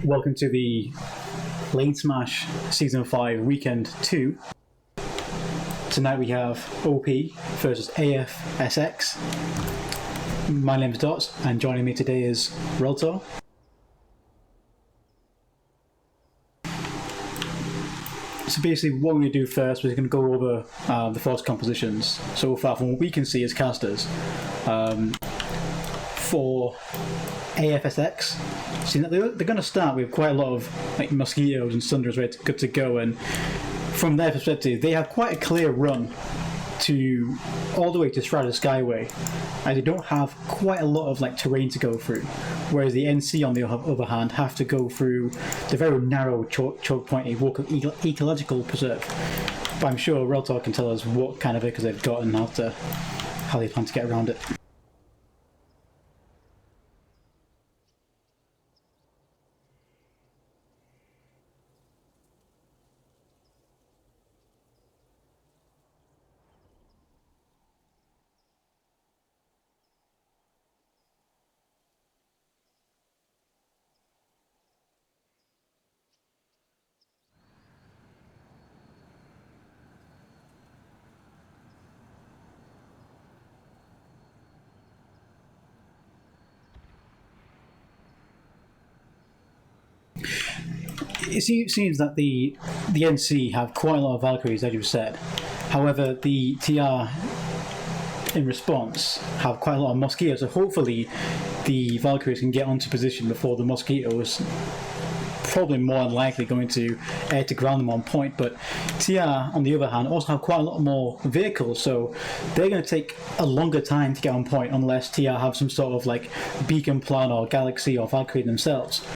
Welcome to the LaneSmash Season 5 Weekend 2. Tonight we have OP versus ASFX. My name is Dots, and joining me today is Reltor. So basically what we're going to do first, we're going to go over the force compositions so far from what we can see as casters. For ASFX, see that they're going to start with quite a lot of like mosquitoes and sunderes good to go, and from their perspective they have quite a clear run to all the way to Strata Skyway, and they don't have quite a lot of like terrain to go through, whereas the NC on the other hand have to go through the very narrow choke point ecological preserve. But I'm sure Reltor can tell us what kind of vehicles they've got and how they plan to get around it. It seems that the NC have quite a lot of Valkyries, as you said. However, the TR in response have quite a lot of mosquitoes, so hopefully the Valkyries can get onto position before the mosquitoes, probably more than likely going to air to ground them on point. But TR on the other hand also have quite a lot more vehicles, so they're going to take a longer time to get on point unless TR have some sort of like beacon plan or galaxy or Valkyrie themselves.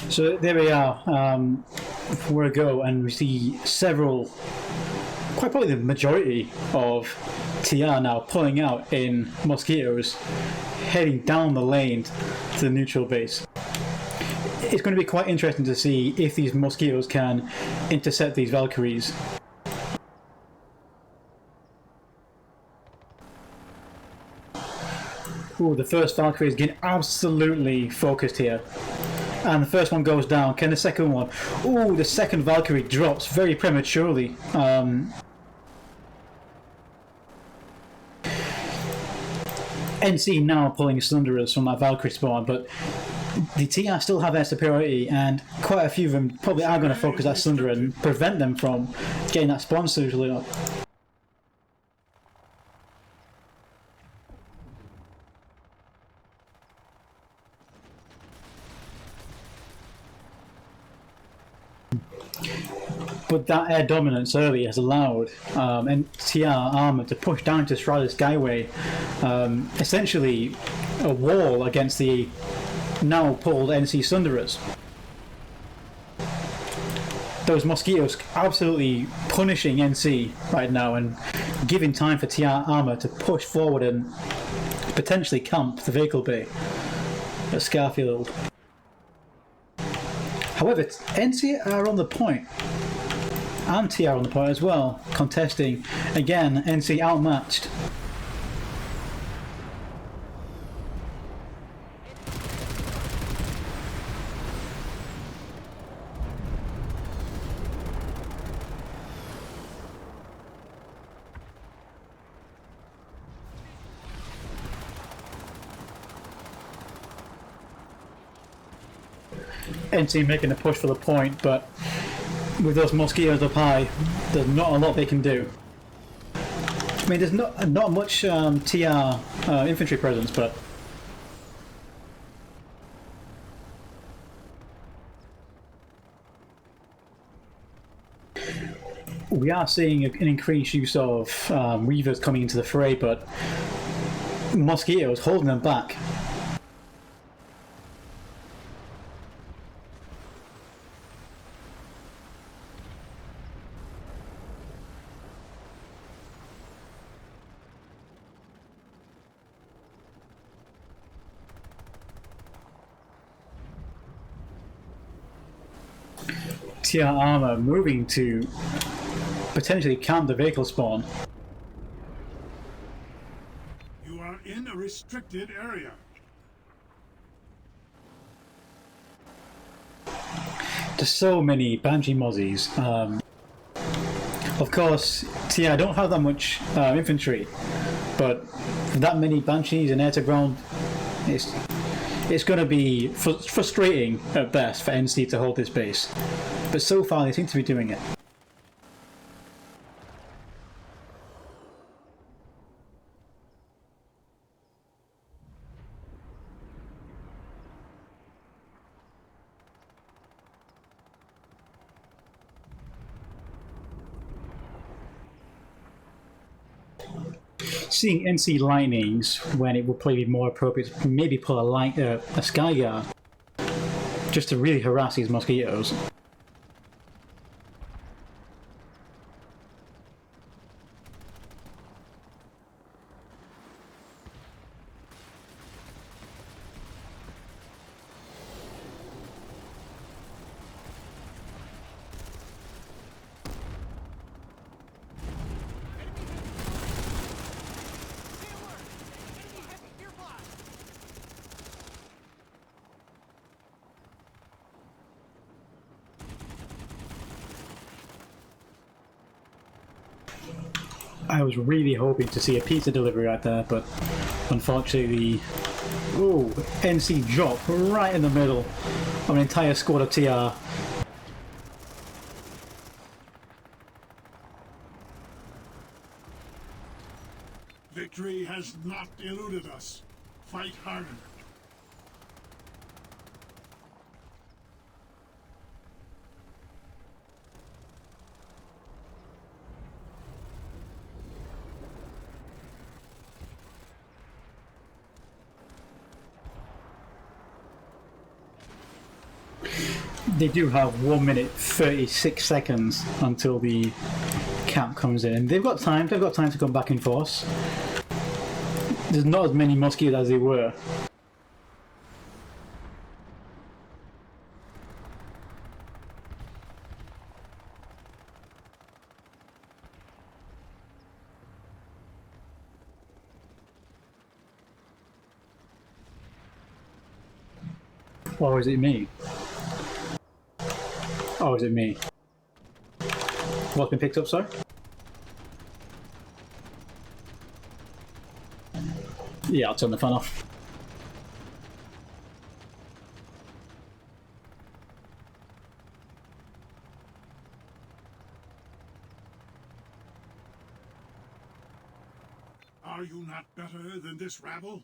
So there we are, where we go, and we see several, quite probably the majority of TR now pulling out in mosquitoes, heading down the lane to the neutral base. It's going to be quite interesting to see if these mosquitoes can intercept these Valkyries. Ooh, the first Valkyrie is getting absolutely focused here. And the first one goes down. Can the second one? Ooh, the second Valkyrie drops very prematurely. NC now pulling Sunderers from that Valkyrie spawn, but the TR still have their superiority, and quite a few of them probably are going to focus that Sunderer and prevent them from getting that spawn suitably up. But that air dominance early has allowed TR armor to push down to Strata Skyway, essentially a wall against the now pulled NC Sunderers. Those mosquitoes absolutely punishing NC right now and giving time for TR armor to push forward and potentially camp the vehicle bay at Scarfield. However, NC are on the point, and TR on the point as well, contesting. Again, NC outmatched. NC making a push for the point, but with those mosquitoes up high, there's not a lot they can do. I mean, there's not much TR infantry presence, but we are seeing an increased use of Reavers coming into the fray, but Mosquitoes holding them back. TR armor moving to potentially count the vehicle spawn. You are in a restricted area. There's so many Banshee Mozzies. Of course, TR don't have that much infantry, but that many Banshees and air to ground, it's going to be frustrating at best for NC to hold this base. But so far they seem to be doing it. Seeing NC lightnings when it would probably be more appropriate to maybe pull a Sky Guard just to really harass these Mosquitoes. I was really hoping to see a pizza delivery right there, but unfortunately, NC drop right in the middle of an entire squad of TR. Victory has not eluded us. Fight harder. They do have 1 minute 36 seconds until the cap comes in, and they've got time to come back in force. There's not as many Mosquitoes as there were. Or is it me? Oh, is it me? What's been picked up, sorry? Yeah, I'll turn the fan off. Are you not better than this rabble?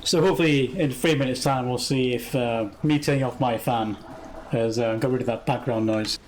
So hopefully in 3 minutes time we'll see if me turning off my fan has got rid of that background noise.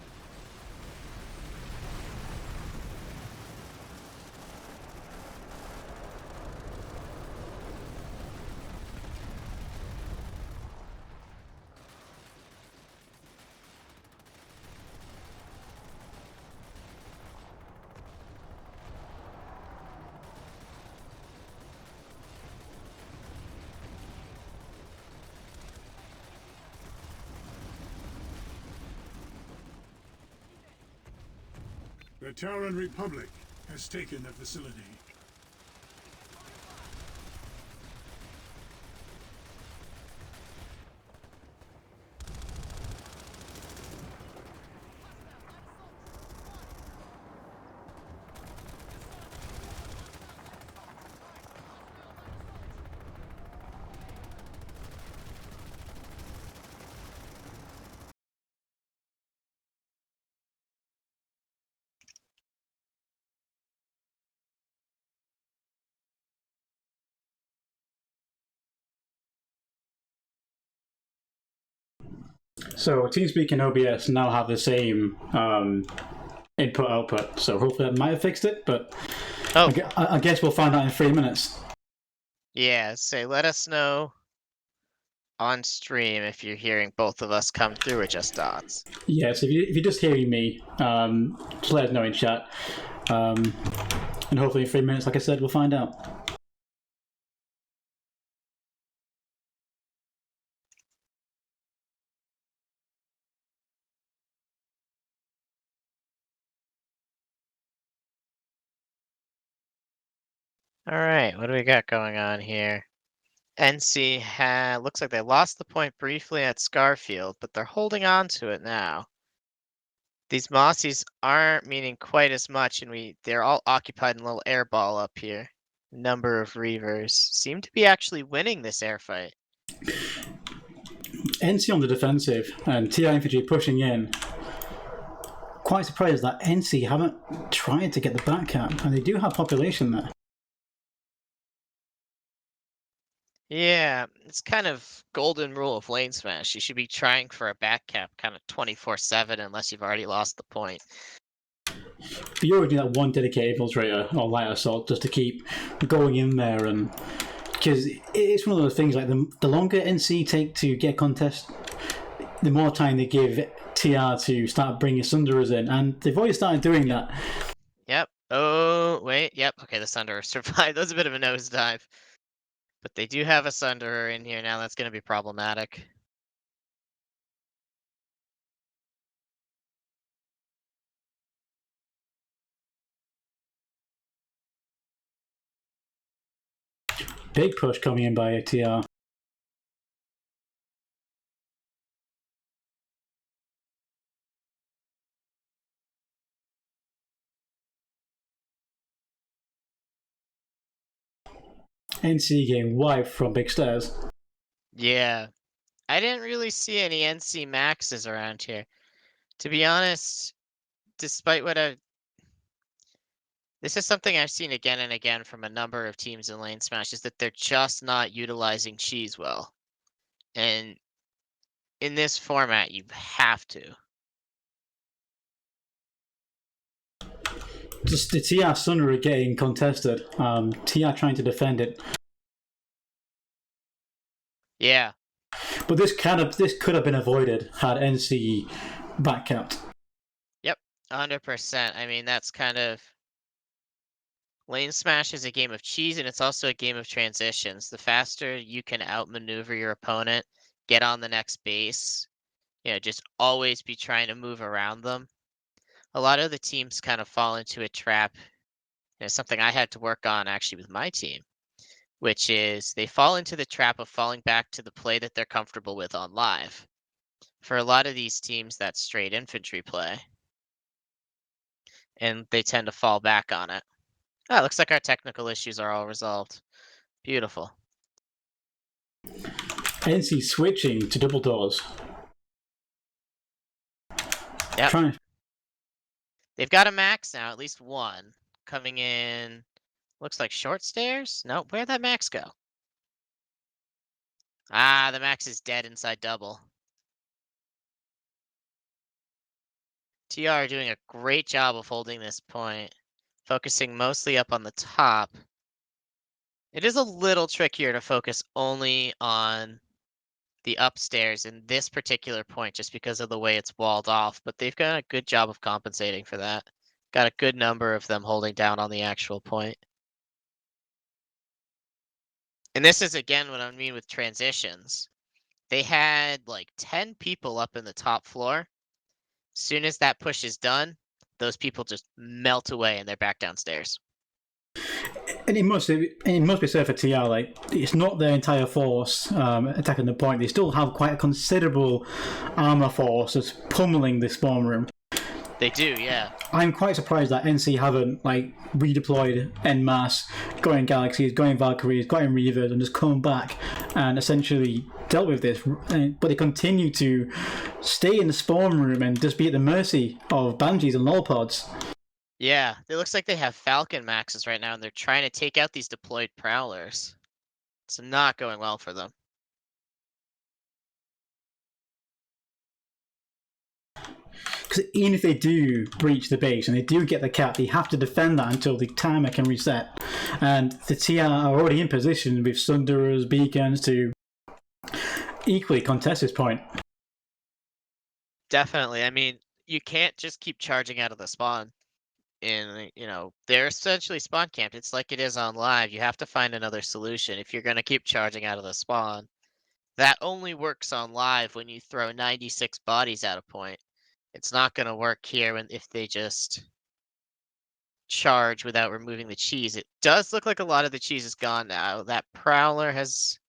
The Terran Republic has taken the facility. So TeamSpeak and OBS now have the same input output. So hopefully that might have fixed it. But Oh, I guess we'll find out in 3 minutes. yeah. Say, let us know on stream if you're hearing both of us come through or just dots. Yes, if you're just hearing me, just let us know in chat. And hopefully in 3 minutes, like I said, we'll find out. All right, what do we got going on here? NC looks like they lost the point briefly at Scarfield, but they're holding on to it now. These Mossies aren't meaning quite as much, and they're all occupied in a little air ball up here. Number of Reavers seem to be actually winning this air fight. NC on the defensive and TI infantry pushing in. Quite surprised that NC haven't tried to get the back cap, and they do have population there. Yeah, it's kind of golden rule of LaneSmash. You should be trying for a back cap kind of 24/7 unless you've already lost the point. But you already need that one dedicated infiltrator or light assault just to keep going in there, and because it's one of those things like the longer NC take to get contest, the more time they give TR to start bringing Sunderers in, and they've already started doing that. Yep. Oh, wait. Yep. Okay, the Sunderer survived. That was a bit of a nosedive. But they do have a Sunderer in here now. That's going to be problematic. Big push coming in by TR. NC getting wiped from big stairs. Yeah. I didn't really see any NC maxes around here. To be honest, despite what this is something I've seen again and again from a number of teams in LaneSmash, is that they're just not utilizing cheese well. And in this format, you have to. Just the TR Sunderer getting contested. TR trying to defend it. Yeah. But this could have been avoided had NC back capped. Yep. 100%. I mean, that's kind of LaneSmash is a game of cheese, and it's also a game of transitions. The faster you can outmaneuver your opponent, get on the next base, just always be trying to move around them. A lot of the teams kind of fall into a trap. Something I had to work on actually with my team, which is they fall into the trap of falling back to the play that they're comfortable with on live. For a lot of these teams, that's straight infantry play, and they tend to fall back on it. Ah, looks like our technical issues are all resolved. Beautiful. NC switching to double doors. Yep. They've got a max now, at least one. Coming in, looks like short stairs? Nope, where'd that max go? Ah, the max is dead inside double. TR doing a great job of holding this point, focusing mostly up on the top. It is a little trickier to focus only on the upstairs in this particular point just because of the way it's walled off, but they've done a good job of compensating for that. Got a good number of them holding down on the actual point. And this is again what I mean with transitions. They had like 10 people up in the top floor. Soon as that push is done, those people just melt away and they're back downstairs. And it must be said for TR, like, it's not their entire force attacking the point. They still have quite a considerable armor force that's pummeling the spawn room. They do, yeah. I'm quite surprised that NC haven't like redeployed en masse, going Galaxies, going Valkyries, going Reavers, and just come back and essentially dealt with this. But they continue to stay in the spawn room and just be at the mercy of Banshees and Lolpods. Yeah, it looks like they have Falcon maxes right now, and they're trying to take out these deployed Prowlers. It's not going well for them. Because even if they do breach the base and they do get the cap, they have to defend that until the timer can reset. And the TR are already in position with Sunderers, Beacons to equally contest this point. Definitely. I mean, you can't just keep charging out of the spawn. They're essentially spawn camped. It's like it is on live. You have to find another solution if you're going to keep charging out of the spawn. That only works on live when you throw 96 bodies at a point. It's not going to work here if they just charge without removing the cheese. It does look like a lot of the cheese is gone now. That Prowler has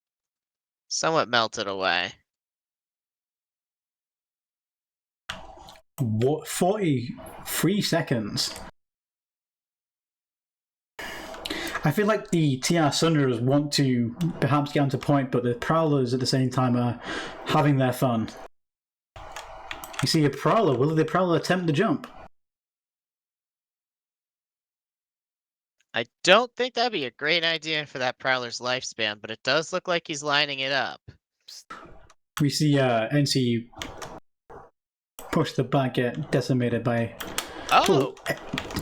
somewhat melted away. What, 43 seconds? I feel like the TR Sunderers want to perhaps get onto point, but the Prowlers at the same time are having their fun. You see a Prowler, will the Prowler attempt the jump? I don't think that'd be a great idea for that Prowler's lifespan, but it does look like he's lining it up. We see NC push the back, get decimated by... Oh!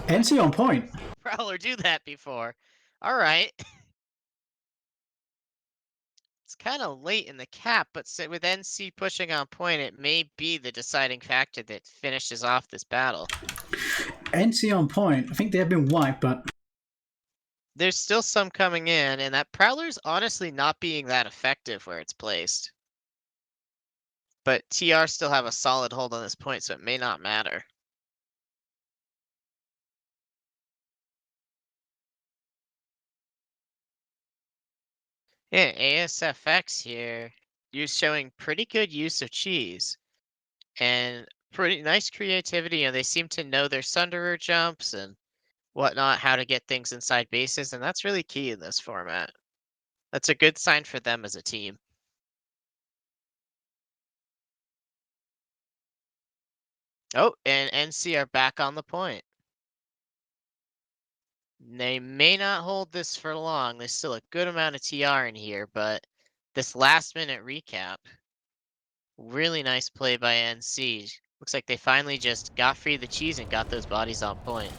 NC on point. Prowler do that before. All right. It's kind of late in the cap, but with NC pushing on point, it may be the deciding factor that finishes off this battle. NC on point. I think they have been wiped, but... There's still some coming in, and that Prowler's honestly not being that effective where it's placed. But TR still have a solid hold on this point, so it may not matter. Yeah, ASFX here. You're showing pretty good use of cheese. And pretty nice creativity. They seem to know their Sunderer jumps and whatnot, how to get things inside bases, and that's really key in this format. That's a good sign for them as a team. Oh, and NC are back on the point. They may not hold this for long. There's still a good amount of TR in here, but this last minute recap, really nice play by NC. Looks like they finally just got free of the cheese and got those bodies on point.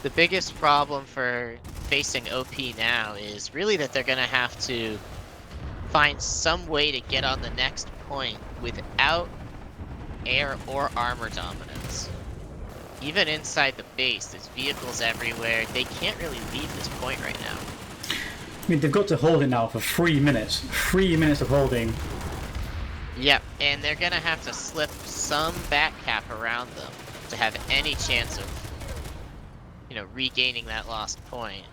The biggest problem for facing OP now is really that they're going to have to find some way to get on the next point without air or armor dominance. Even inside the base, there's vehicles everywhere. They can't really leave this point right now. I mean, they've got to hold it now for 3 minutes. 3 minutes of holding. Yep, and they're going to have to slip some back cap around them to have any chance of, regaining that lost point.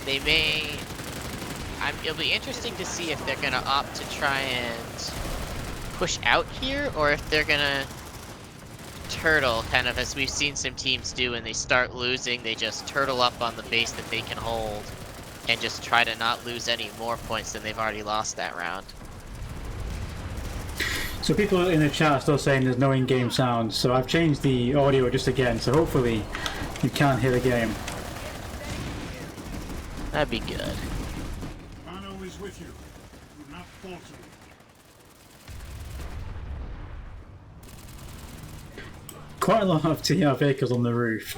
They may... it'll be interesting to see if they're going to opt to try and push out here, or if they're going to turtle, kind of as we've seen some teams do when they start losing. They just turtle up on the base that they can hold and just try to not lose any more points than they've already lost that round. So people in the chat are still saying there's no in-game sound, so I've changed the audio just again, so hopefully you can hear the game. That'd be good. Mano is with you. Do not falter. Quite a lot of TR vehicles on the roof.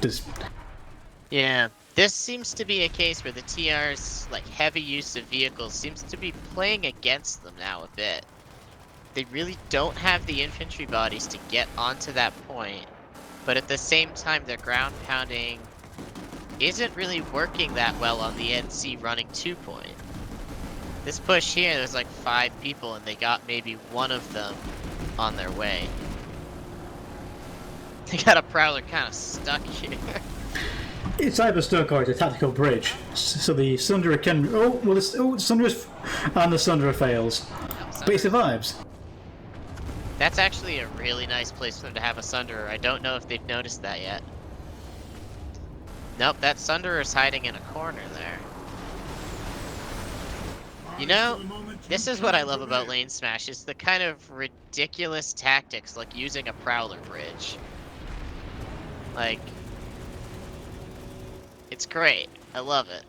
Yeah, this seems to be a case where the TR's heavy use of vehicles seems to be playing against them now a bit. They really don't have the infantry bodies to get onto that point, but at the same time their ground pounding isn't really working that well on the NC running 2 point. This push here, there's 5 people and they got maybe one of them on their way. They got a Prowler kind of stuck here. It's either stuck or it's a tactical bridge. So the Sunderer can... Sunderer's... And the Sunderer fails. But he survives. That's actually a really nice place for them to have a Sunderer. I don't know if they've noticed that yet. Nope, that Sunderer's hiding in a corner there. This is what I love about LaneSmash, is the kind of ridiculous tactics like using a Prowler bridge. It's great. I love it.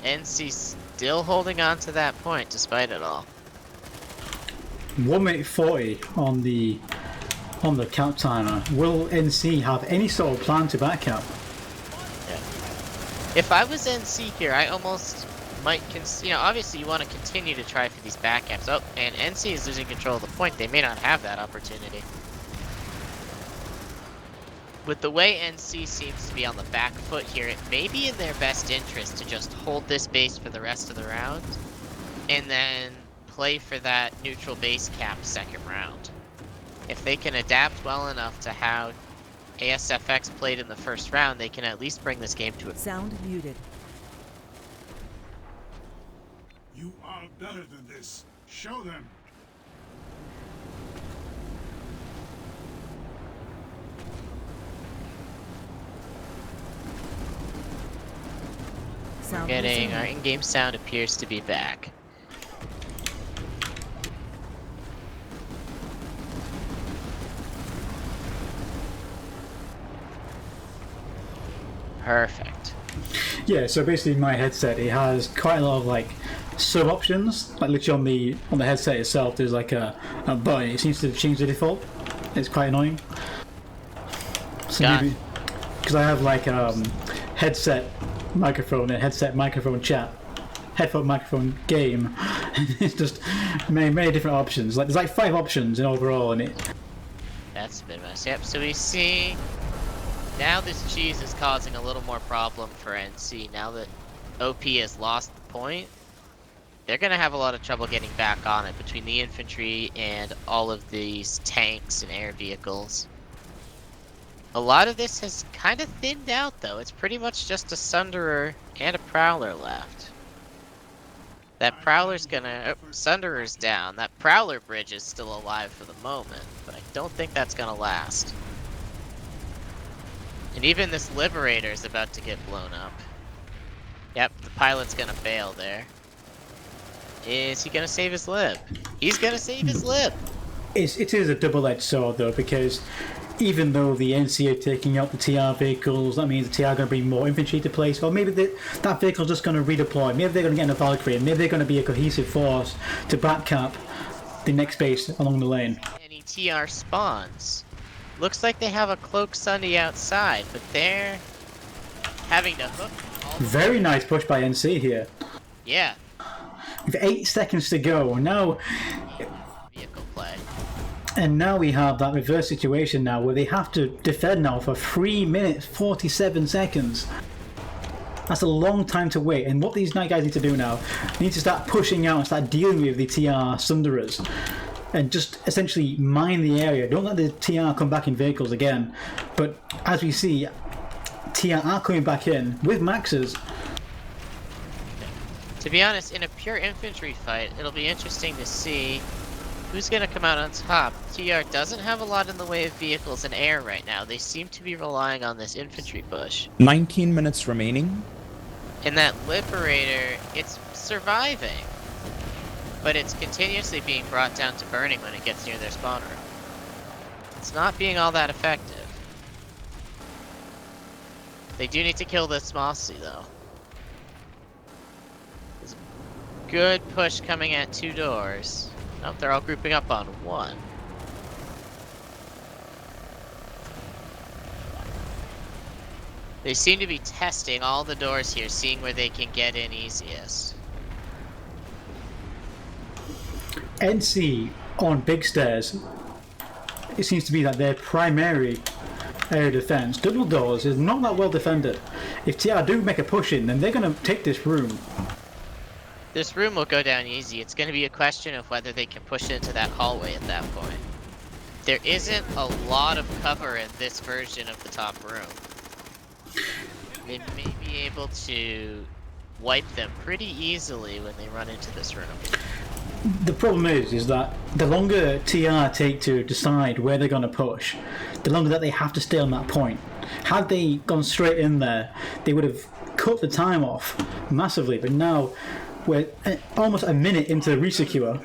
NC still holding on to that point despite it all. 1 minute 40 on the cap timer. Will NC have any sort of plan to back cap? If I was NC here, I almost might obviously you want to continue to try for these back caps. Oh, and NC is losing control of the point. They may not have that opportunity. With the way NC seems to be on the back foot here, it may be in their best interest to just hold this base for the rest of the round, and then play for that neutral base cap second round. If they can adapt well enough to how ASFX played in the first round, they can at least bring this game to a... Sound muted. You are better than this. Show them. Sound Getting our resumed. in-game sound appears to be back. Perfect. Yeah, so basically my headset, it has quite a lot of like sub options. Like literally on the headset itself there's like a button. It seems to change the default. It's quite annoying. So maybe because I have like headset microphone and headset microphone chat, headphone microphone game. It's just many different options. Like there's like 5 options in overall, and it. That's a bit messy. Yep, so we see now this cheese is causing a little more problem for NC. Now that OP has lost the point, they're going to have a lot of trouble getting back on it between the infantry and all of these tanks and air vehicles. A lot of this has kind of thinned out, though. It's pretty much just a Sunderer and a Prowler left. That Prowler's gonna... Oh, Sunderer's down. That Prowler bridge is still alive for the moment, but I don't think that's gonna last. And even this Liberator is about to get blown up. Yep, the pilot's gonna fail there. Is he gonna save his lib? He's gonna save his lib! It is a double-edged sword though, because even though the NC are taking out the TR vehicles, that means the TR are going to bring more infantry to place, or maybe that vehicle's just going to redeploy. Maybe they're going to get in a Valkyrie, and maybe they're going to be a cohesive force to backcap the next base along the lane. Any TR spawns. Looks like they have a Cloak Sunday outside, but they're having to hook all the... Very nice push by NC here. Yeah. With 8 seconds to go, now... Vehicle play. And now we have that reverse situation now where they have to defend now for 3 minutes 47 seconds. That's a long time to wait, and what these night guys need to do now, they need to start pushing out and start dealing with the TR Sunderers and just essentially mine the area. Don't let the TR come back in vehicles again. But as we see, TR are coming back in with maxes. To be honest, in a pure infantry fight, it'll be interesting to see who's going to come out on top. TR doesn't have a lot in the way of vehicles and air right now. They seem to be relying on this infantry push. 19 minutes remaining. And that Liberator, it's surviving. But it's continuously being brought down to burning when it gets near their spawn room. It's not being all that effective. They do need to kill this Mossy, though. There's a good push coming at 2 doors. Oh, they're all grouping up on 1. They seem to be testing all the doors here, seeing where they can get in easiest. NC on big stairs, it seems to be that their primary area defense. Double doors is not that well defended. If TR do make a push in, then they're going to take this room. This room will go down easy. It's going to be a question of whether they can push into that hallway at that point. There isn't a lot of cover in this version of the top room. They may be able to wipe them pretty easily when they run into this room. The problem is that the longer TR take to decide where they're going to push, the longer that they have to stay on that point. Had they gone straight in there, they would have cut the time off massively, but now we're almost a minute into the resecure,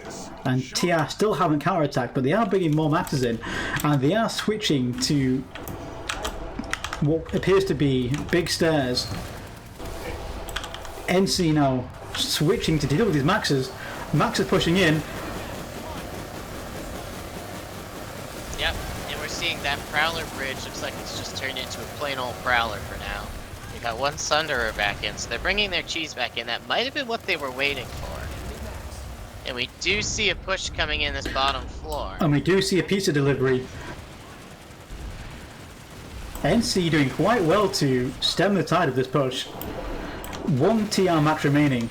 and TR still haven't counterattacked, but they are bringing more maxes in, and they are switching to what appears to be big stairs. NC now switching to deal with these Maxes. Max is pushing in. Yep, and we're seeing that Prowler bridge looks like it's just turned into a plain old Prowler for now. We got one Sunderer back in, so they're bringing their cheese back in. That might have been what they were waiting for. And we do see a push coming in this bottom floor. And we do see a pizza delivery. NC doing quite well to stem the tide of this push. One TR Max remaining.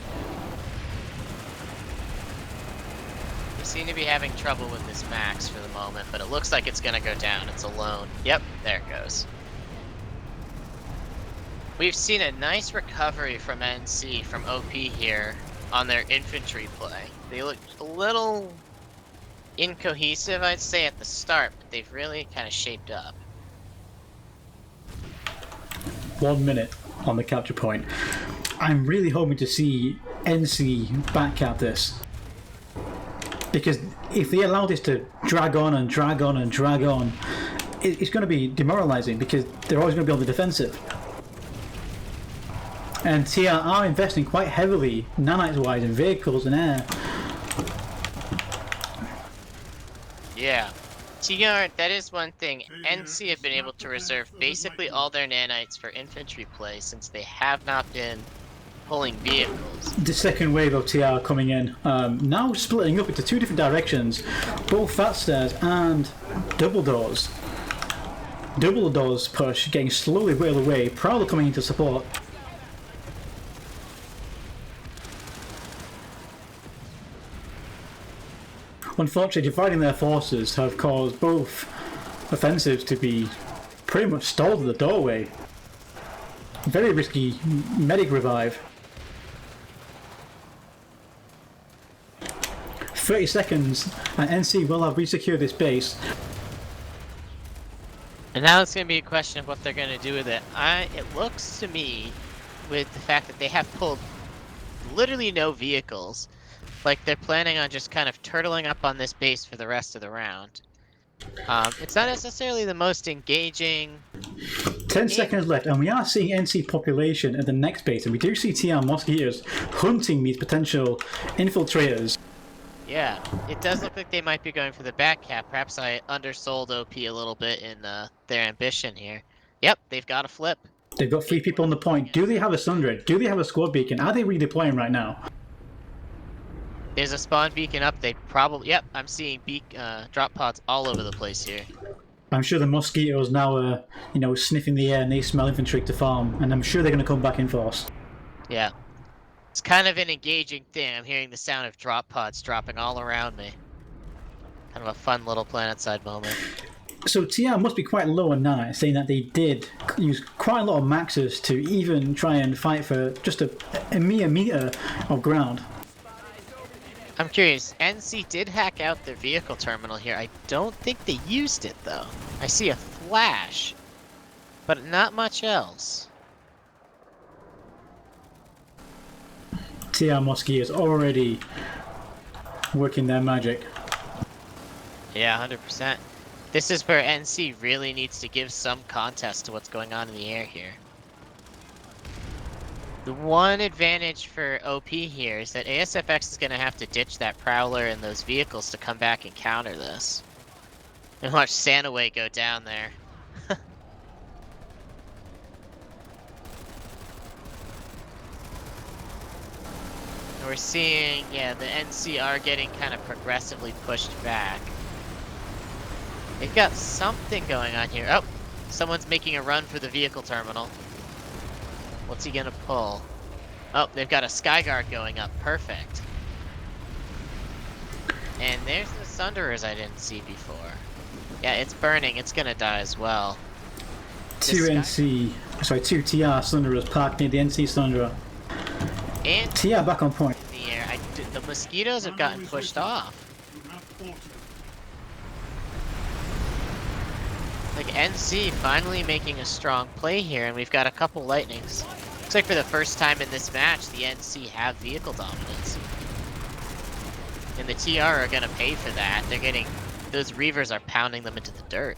We seem to be having trouble with this Max for the moment, but it looks like it's going to go down. It's alone. Yep, there it goes. We've seen a nice recovery from NC, from OP here, on their infantry play. They looked a little incohesive, I'd say, at the start, but they've really kind of shaped up. 1 minute on the capture point. I'm really hoping to see NC backcap this. Because if they allow this to drag on and drag on and drag on, it's going to be demoralizing because they're always going to be on the defensive. And TR are investing quite heavily, nanites-wise, in vehicles and air. Yeah. TR, that is one thing. NC have been able to reserve basically all their nanites for infantry play since they have not been pulling vehicles. The second wave of TR coming in, now splitting up into two different directions, both fat stairs and double doors. Double doors push, getting slowly whittled away, Prowler coming into support. Unfortunately, dividing their forces have caused both offensives to be pretty much stalled at the doorway. Very risky medic revive. 30 seconds and NC will have resecured this base. And now it's going to be a question of what they're going to do with it. It looks to me, with the fact that they have pulled literally no vehicles, like they're planning on just kind of turtling up on this base for the rest of the round. It's not necessarily the most engaging. 10 seconds left, and we are seeing NC population at the next base, and we do see TR Mosquitoes hunting these potential infiltrators. Yeah, it does look like they might be going for the back cap. Perhaps I undersold OP a little bit in their ambition here. Yep, they've got a flip. They've got 3 people on the point. Do they have a Sundred? Do they have a squad beacon? Are they redeploying right now? There's a spawn beacon up. They probably... Yep, I'm seeing drop pods all over the place here. I'm sure the Mosquitoes now are, sniffing the air and they smell infantry to farm, and I'm sure they're going to come back in force. Yeah. It's kind of an engaging thing. I'm hearing the sound of drop pods dropping all around me. Kind of a fun little planetside moment. So TR must be quite low on nanites, saying that they did use quite a lot of maxes to even try and fight for just a mere meter of ground. I'm curious, NC did hack out their vehicle terminal here. I don't think they used it, though. I see a flash, but not much else. TR Mosquitoes already working their magic. Yeah, 100%. This is where NC really needs to give some context to what's going on in the air here. The one advantage for OP here is that ASFX is going to have to ditch that Prowler and those vehicles to come back and counter this. And watch Santaway go down there. And we're seeing, yeah, the NC are getting kind of progressively pushed back. They've got something going on here. Oh, someone's making a run for the vehicle terminal. What's he gonna pull? Oh, they've got a Skyguard going up. Perfect. And there's the Sunderers I didn't see before. Yeah, it's burning. It's gonna die as well. Two TR Sunderers parked near the NC Sunderer. And TR back on point. in the air. The Mosquitoes have gotten pushed off. Like NC finally making a strong play here, and we've got a couple lightnings. Looks like for the first time in this match, the NC have vehicle dominance. And the TR are gonna pay for that. They're getting... Those Reavers are pounding them into the dirt.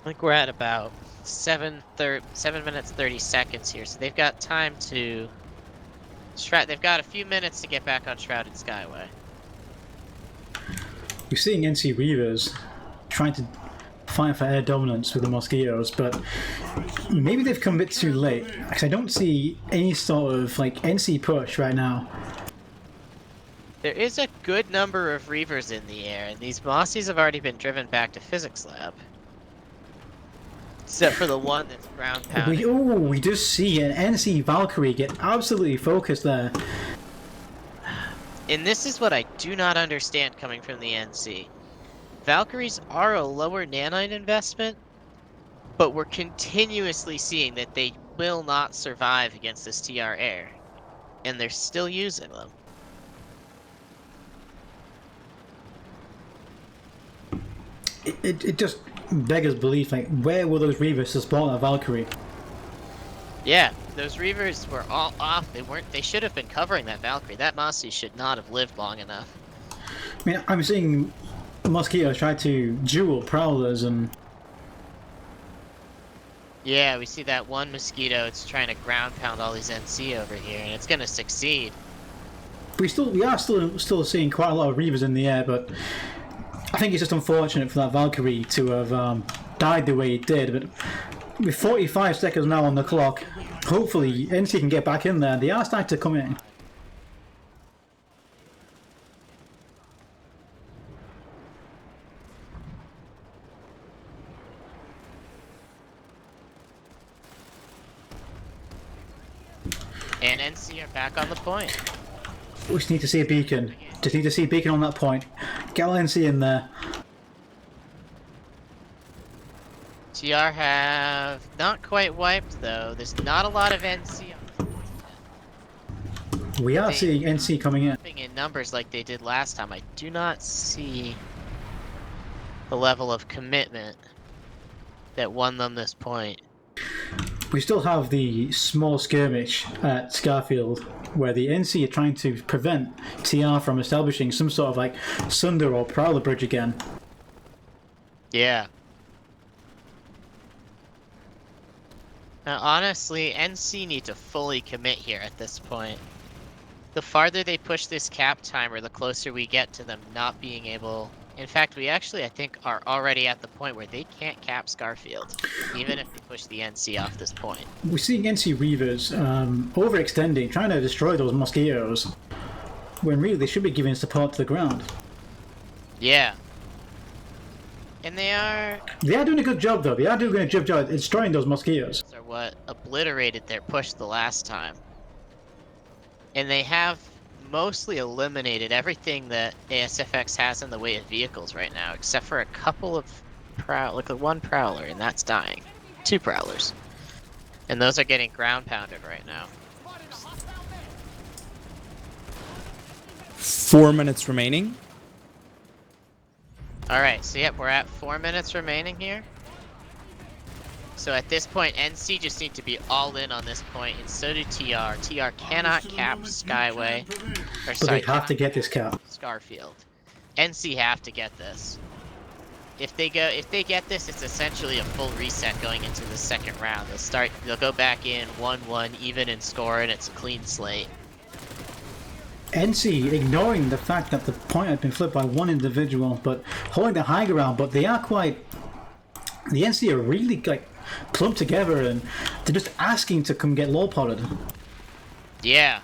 I think we're at about 7 minutes 30 seconds here, so they've got time to they've got a few minutes to get back on Shrouded Skyway. We're seeing NC Reavers trying to fight for air dominance with the Mosquitoes, but maybe they've come a bit too late, because I don't see any sort of like NC push right now. There is a good number of Reavers in the air, and these Mossies have already been driven back to Physics Lab. Except for the one that's ground pounding. We just see an NC Valkyrie get absolutely focused there. And this is what I do not understand coming from the NC. Valkyries are a lower nanite investment, but we're continuously seeing that they will not survive against this TR air. And they're still using them. It just beggars belief, like, where were those Reavers to spawn a Valkyrie? Yeah, those Reavers were all off. They should have been covering that Valkyrie. That Mossy should not have lived long enough. I mean, I'm seeing Mosquitoes try to duel Prowlers and... Yeah, we see that one Mosquito. It's trying to ground pound all these NC over here, and it's gonna succeed. We are still seeing quite a lot of Reavers in the air, but I think it's just unfortunate for that Valkyrie to have died the way it did. But with 45 seconds now on the clock, hopefully NC can get back in there. They are starting to come in. And NC are back on the point. We just need to see a beacon. Just need to see a beacon on that point. Get all NC in there. TR have not quite wiped though. There's not a lot of NC on the point yet. We are seeing NC coming in. In numbers like they did last time, I do not see the level of commitment that won them this point. We still have the small skirmish at Scarfield, where the NC are trying to prevent TR from establishing some sort of like Sunder or Prowler bridge again. Yeah. Now, honestly, NC need to fully commit here at this point. The farther they push this cap timer, the closer we get to them not being able... In fact, we actually, I think, are already at the point where they can't cap Scarfield, even if they push the NC off this point. We're seeing NC Reavers overextending, trying to destroy those Mosquitoes, when really they should be giving support to the ground. Yeah. And they are doing a good job, though. They are doing a good job at destroying those Mosquitoes. Are what obliterated their push the last time. And they have mostly eliminated everything that ASFX has in the way of vehicles right now, except for a couple of one Prowler, and that's dying. 2 Prowlers. And those are getting ground pounded right now. 4 minutes remaining. Alright, so yep, we're at 4 minutes remaining here. So at this point, NC just need to be all in on this point, and so do TR. TR cannot cap Skyway. Or, But they have to get this cap. Scarfield. NC have to get this. If they get this, it's essentially a full reset going into the second round. They'll go back in 1-1, even in score, and it's a clean slate. NC ignoring the fact that the point had been flipped by one individual, but holding the high ground. But they are quite... The NC are really like clumped together, and they're just asking to come get low-potted. Yeah.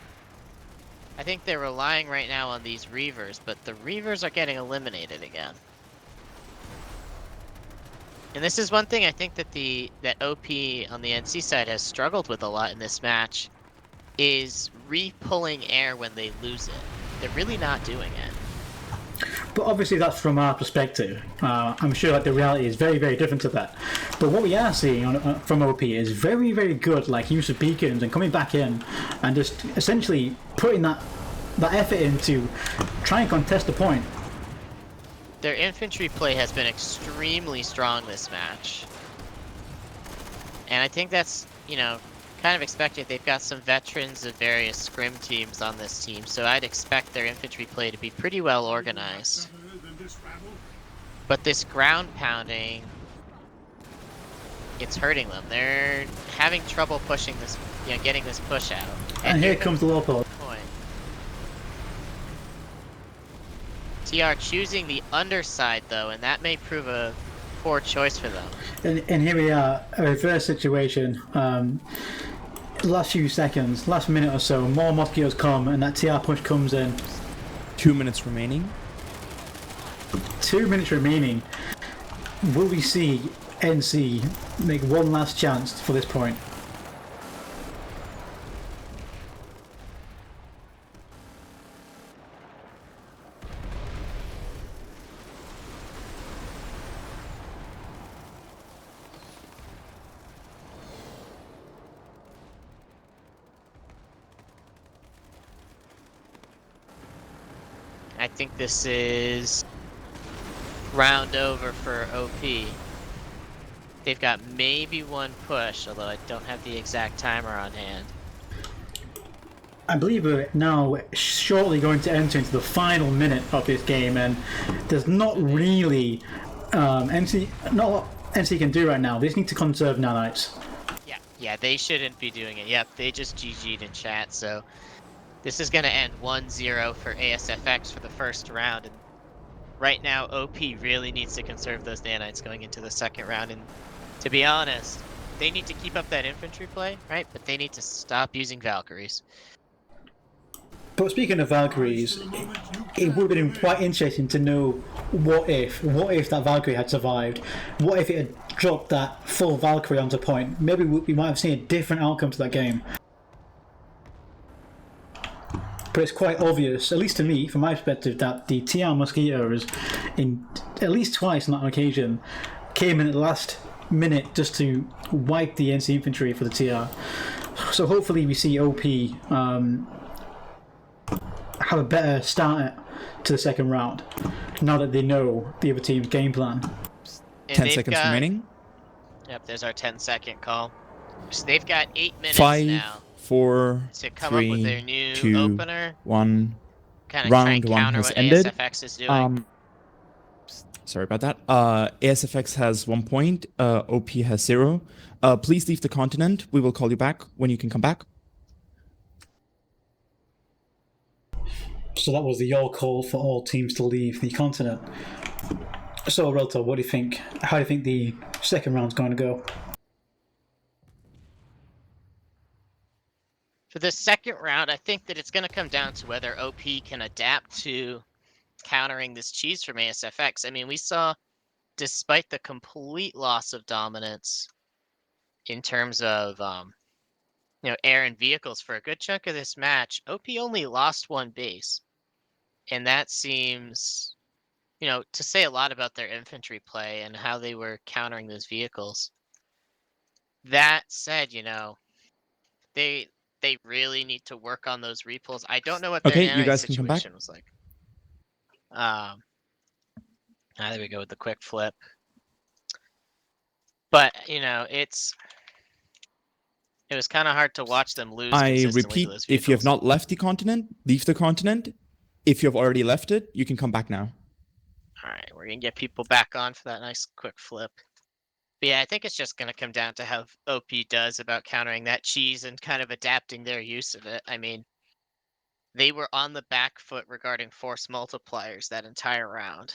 I think they're relying right now on these Reavers, but the Reavers are getting eliminated again. And this is one thing I think that that OP on the NC side has struggled with a lot in this match, is re-pulling air when they lose it. They're really not doing it. But obviously that's from our perspective. I'm sure that the reality is very, very different to that. But what we are seeing from OP is very, very good like use of beacons and coming back in and just essentially putting that effort in to try and contest the point. Their infantry play has been extremely strong this match. And I think that's, kind of expected. They've got some veterans of various scrim teams on this team, so I'd expect their infantry play to be pretty well organized. But this ground pounding it's hurting them. They're having trouble pushing this, getting this push out. And here comes the Leopold. Point. TR choosing the underside though, and that may prove a poor choice for them. And here we are, a reverse situation. Last few seconds, last minute or so, more mosquitoes come, and that TR push comes in. 2 minutes remaining. 2 minutes remaining. Will we see NC make one last chance for this point? I think this is round over for OP. They've got maybe one push, although I don't have the exact timer on hand. I believe we're now shortly going to enter into the final minute of this game, and there's not really not what NC can do right now. They just need to conserve nanites. Yeah, they shouldn't be doing it. Yep, they just GG'd in chat, so this is going to end 1-0 for ASFX for the first round, and right now OP really needs to conserve those nanites going into the second round, and to be honest, they need to keep up that infantry play, right? But they need to stop using Valkyries. But speaking of Valkyries, it would have been quite interesting to know what if that Valkyrie had survived? What if it had dropped that full Valkyrie onto point? Maybe we might have seen a different outcome to that game. But it's quite obvious, at least to me, from my perspective, that the TR Mosquitoes, in at least twice on that occasion, came in at the last minute just to wipe the NC infantry for the TR. So hopefully we see OP have a better start to the second round, now that they know the other team's game plan. And 10 seconds remaining. Yep, there's our 10-second call. So they've got 8 minutes 5, now 4, to come 3, up with their new 2, opener. 1. Kind of try and Round 1 counter has what ended. ASFX is doing. Sorry about that. ASFX has 1 point. OP has 0. Please leave the continent. We will call you back when you can come back. So that was your call for all teams to leave the continent. So, Relto, what do you think? How do you think the second round's going to go? For the second round, I think that it's going to come down to whether OP can adapt to countering this cheese from ASFX. I mean, we saw, despite the complete loss of dominance in terms of air and vehicles for a good chunk of this match, OP only lost one base. And that seems, to say a lot about their infantry play and how they were countering those vehicles. That said, they really need to work on those repulls. I don't know what their Okay, you nanite guys can come back. situation was like. There we go with the quick flip. But, it was kind of hard to watch them lose I consistently repeat, to those if you have vehicles. not left the continent, leave the continent. If you have already left it, you can come back now. All right, we're going to get people back on for that nice quick flip. But yeah, I think it's just going to come down to how OP does about countering that cheese and kind of adapting their use of it. I mean, they were on the back foot regarding force multipliers that entire round.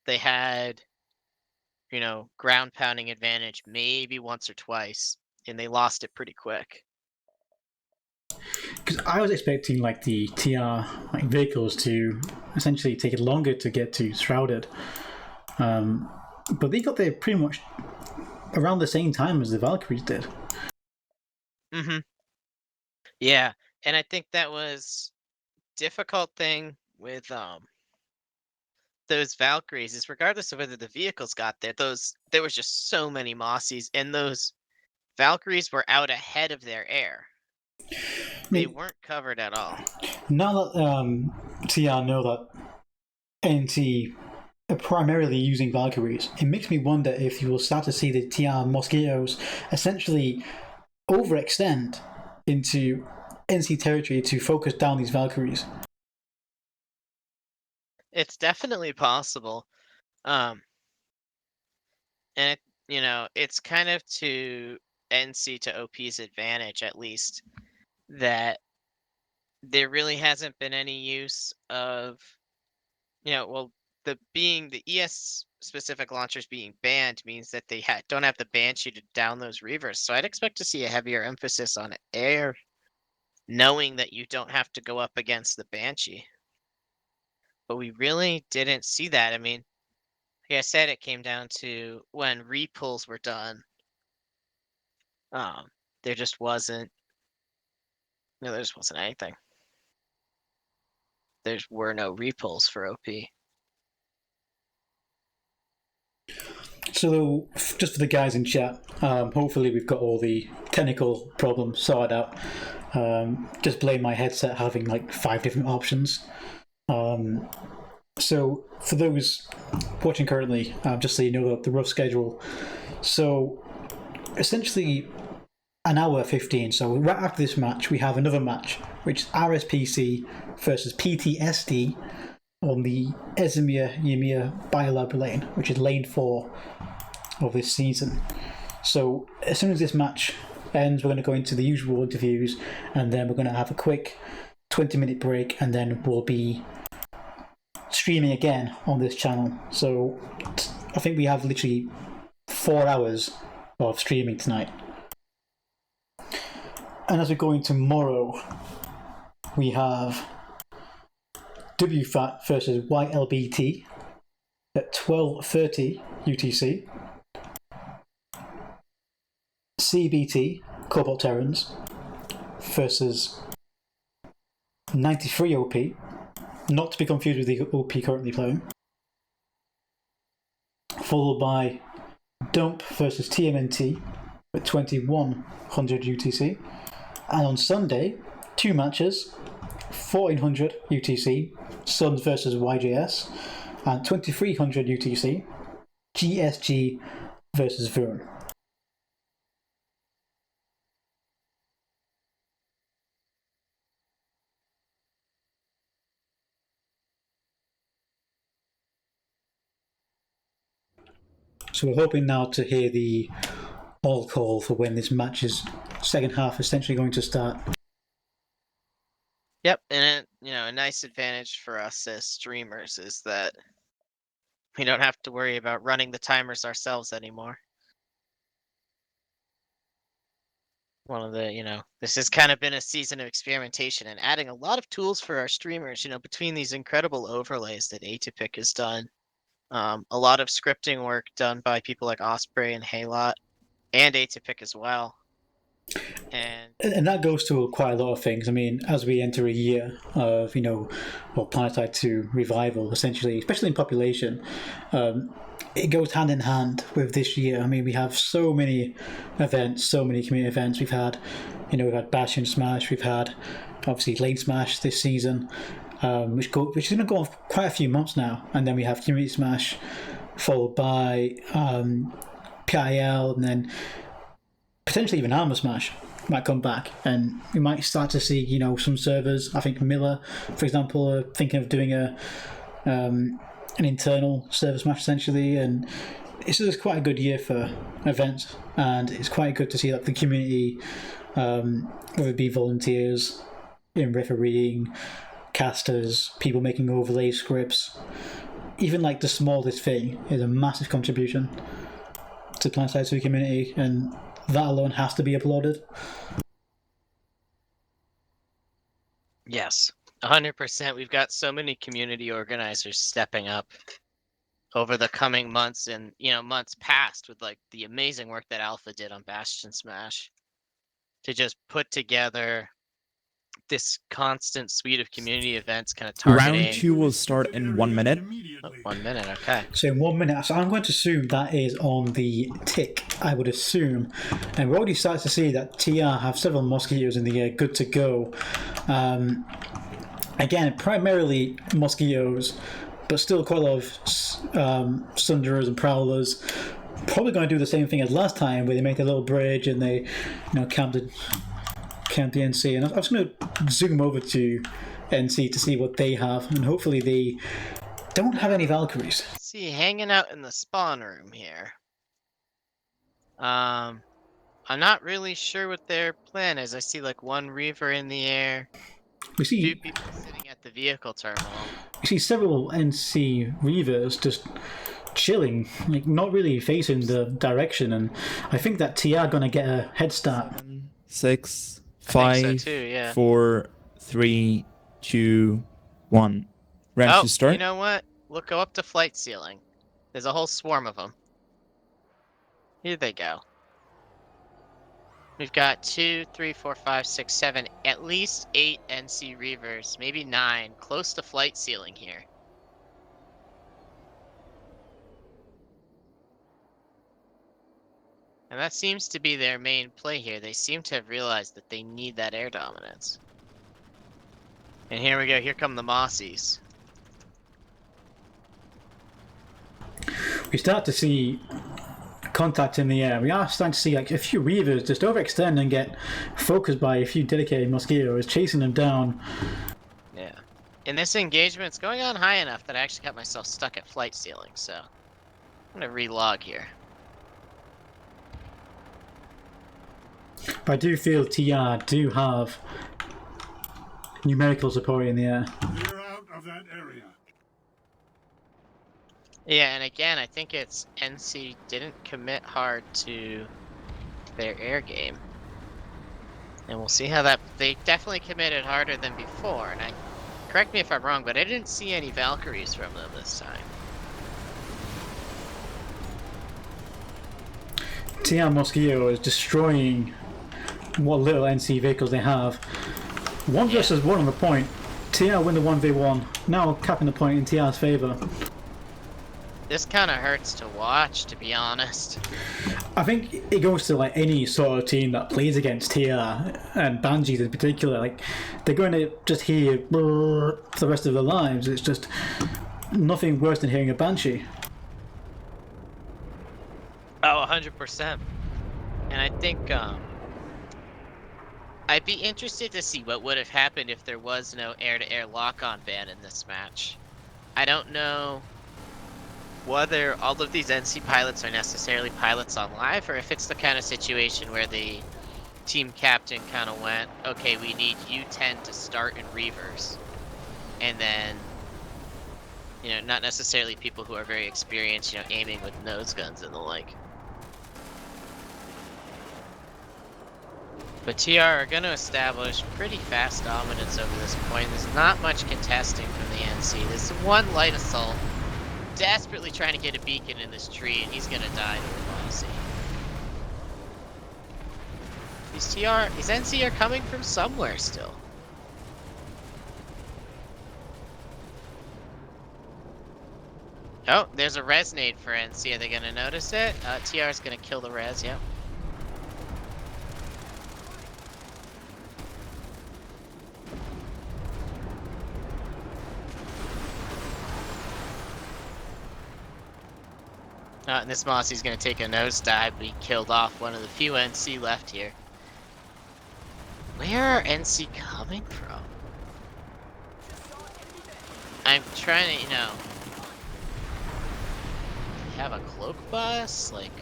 They had, ground pounding advantage maybe once or twice, and they lost it pretty quick. Because I was expecting the TR vehicles to essentially take it longer to get to Shrouded, but they got there pretty much around the same time as the Valkyries did. Yeah, and I think that was difficult thing with those Valkyries is regardless of whether the vehicles got there, there was just so many Mossies, and those Valkyries were out ahead of their air. They weren't covered at all. Now that TR know that NT are primarily using Valkyries, it makes me wonder if you will start to see the TR Mosquitoes essentially overextend into NC territory to focus down these Valkyries. It's definitely possible. And you know, it's kind of to NC to OP's advantage, at least, that there really hasn't been any use of, well, the ES specific launchers being banned means that they don't have the Banshee to down those Reavers. So I'd expect to see a heavier emphasis on air, knowing that you don't have to go up against the Banshee. But we really didn't see that. I mean, like I said, it came down to when repulls were done. Um, there just wasn't. No, there just wasn't anything. There were no repulls for OP. So, just for the guys in chat, hopefully we've got all the technical problems sorted out. Just blame my headset having like 5 different options. So, for those watching currently, just so you know the rough schedule. So, essentially, an hour 15. So, right after this match, we have another match, which is RSPC versus PTSD on the Ezimir Ymir Biolab lane, which is lane 4 of this season. So as soon as this match ends, we're going to go into the usual interviews, and then we're going to have a quick 20-minute break, and then we'll be streaming again on this channel. So I think we have literally 4 hours of streaming tonight. And as we go into tomorrow, we have WFAT versus YLBT at 12:30 UTC. CBT, Cobalt Terrans, versus 93 OP, not to be confused with the OP currently playing. Followed by Dump versus TMNT at 2100 UTC. And on Sunday, 2 matches, 1400 UTC, Suns versus YJS, and 2300 UTC, GSG versus Vern. So we're hoping now to hear the all call for when this match's second half is essentially going to start. Yep, and a nice advantage for us as streamers is that we don't have to worry about running the timers ourselves anymore. One of the, this has kind of been a season of experimentation and adding a lot of tools for our streamers, between these incredible overlays that Atypic has done. A lot of scripting work done by people like Osprey and Halot, and Atypic as well. And that goes to quite a lot of things. I mean, as we enter a year of, Planetside 2 revival, essentially, especially in population, it goes hand in hand with this year. I mean, we have so many events, so many community events. We've had, we've had Bastion Smash, we've had, obviously, LaneSmash this season, which is going to go on for quite a few months now. And then we have Community Smash, followed by PIL, and then potentially even Armor Smash might come back, and we might start to see, some servers. I think Miller, for example, are thinking of doing an internal server smash essentially, and this is quite a good year for events, and it's quite good to see that the community, whether it be volunteers in refereeing, casters, people making overlay scripts, even like the smallest thing is a massive contribution to Planetside 2 community, and that alone has to be applauded. Yes, 100%. We've got so many community organizers stepping up over the coming months and, months past, with like the amazing work that Alpha did on Bastion Smash to just put together this constant suite of community events kind of targeting. Round 2 will start in 1 minute. 1 minute, okay. So in 1 minute, so I'm going to assume that is on the tick, I would assume. And we're already starting to see that TR have several mosquitoes in the air, good to go. Again, primarily mosquitoes, but still quite a lot of Sunderers and Prowlers. Probably going to do the same thing as last time, where they make a little bridge and they, camp the NC. And I'm just going to zoom over to NC to see what they have, and hopefully they don't have any Valkyries. See, hanging out in the spawn room here. I'm not really sure what their plan is. I see like one Reaver in the air, We 2 see people sitting at the vehicle terminal. we see several NC Reavers just chilling, like not really facing the direction, and I think that TR are gonna get a head start. 7, 6, I think so 5, too, yeah. 4, 3, 2, 1. Ready Oh, to start? you know what? Look, go up to flight ceiling. There's a whole swarm of them. Here they go. We've got 2, 3, 4, 5, 6, 7, at least 8 NC Reavers, maybe 9, close to flight ceiling here. And that seems to be their main play here. They seem to have realized that they need that air dominance. And here we go. Here come the Mossies. We start to see contact in the air. We are starting to see like a few Reavers just overextend and get focused by a few dedicated mosquitoes chasing them down. Yeah. And this engagement's going on high enough that I actually got myself stuck at flight ceiling, so I'm gonna relog here. But I do feel TR do have numerical support in the air. Clear out of that area. Yeah, and again, I think it's NC didn't commit hard to their air game. And we'll see how that... They definitely committed harder than before, and correct me if I'm wrong, but I didn't see any Valkyries from them this time. TR Mosquito is destroying what little NC vehicles they have. One versus one on the point. TR win the 1v1, now capping the point in TR's favour. This kind of hurts to watch, to be honest. I think it goes to like any sort of team that plays against TR and Banshees in particular. Like they're going to just hear for the rest of their lives. It's just nothing worse than hearing a Banshee. Oh, 100%. And I think I'd be interested to see what would have happened if there was no air-to-air lock-on ban in this match. I don't know whether all of these NC pilots are necessarily pilots on live, or if it's the kind of situation where the team captain kind of went, okay, we need U10 to start in Reavers. And then, you know, not necessarily people who are very experienced, you know, aiming with nose guns and the like. But TR are going to establish pretty fast dominance over this point. There's not much contesting from the NC. There's one light assault desperately trying to get a beacon in this tree, and he's going to die to a Mossy. These NC are coming from somewhere still. Oh, there's a resnade for NC. Are they going to notice it? TR is going to kill the res, yep. And this Mossy's going to take a nosedive, but he killed off one of the few NC left here. Where are NC coming from? I'm trying to, you know... They have a cloak bus? Like,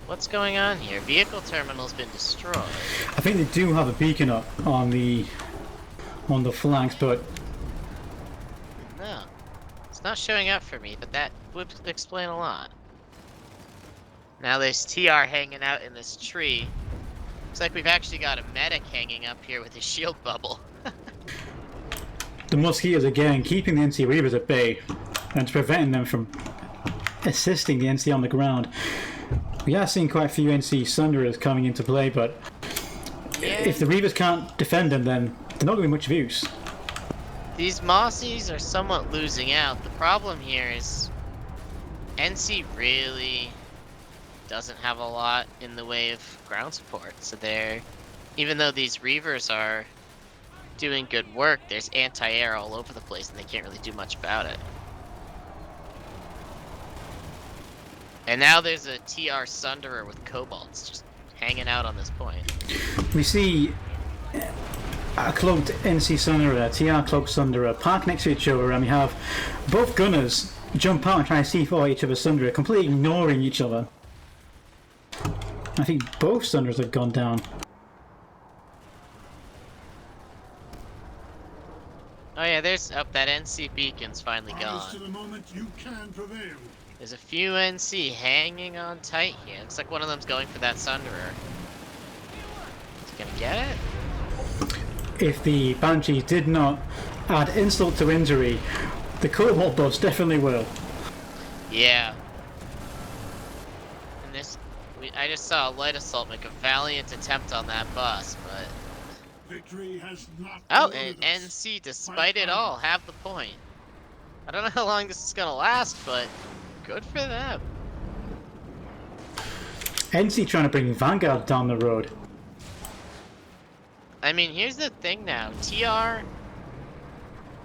what's going on here? Vehicle terminal's been destroyed. I think they do have a beacon up on the flanks, but No. It's not showing up for me, but that would explain a lot. Now there's TR hanging out in this tree. Looks like we've actually got a medic hanging up here with his shield bubble. the mosquitoes again keeping the NC Reavers at bay and preventing them from assisting the NC on the ground. We are seeing quite a few NC Sunderers coming into play, but if the Reavers can't defend them, then they're not going to be much of use. These Mossies are somewhat losing out. The problem here is NC really doesn't have a lot in the way of ground support. So even though these Reavers are doing good work, there's anti-air all over the place and they can't really do much about it. And now there's a TR Sunderer with Cobalts just hanging out on this point. We see a cloaked NC Sunderer, TR cloaked Sunderer park next to each other, and we have both gunners jump out and try to C4 each other's Sunderer, completely ignoring each other. I think both Thunders have gone down. Oh yeah, there's that NC beacon's finally Rise gone. to the moment you can prevail. There's a few NC hanging on tight here. Looks like one of them's going for that Sunderer. Is he gonna get it? If the Banshees did not add insult to injury, the Cobalt boss definitely will. Yeah. And this, I just saw a light assault make a valiant attempt on that bus, but Victory has not oh, and eluded us. NC, despite it all, have the point. I don't know how long this is gonna last, but good for them. NC trying to bring Vanguard down the road. I mean, here's the thing now. TR,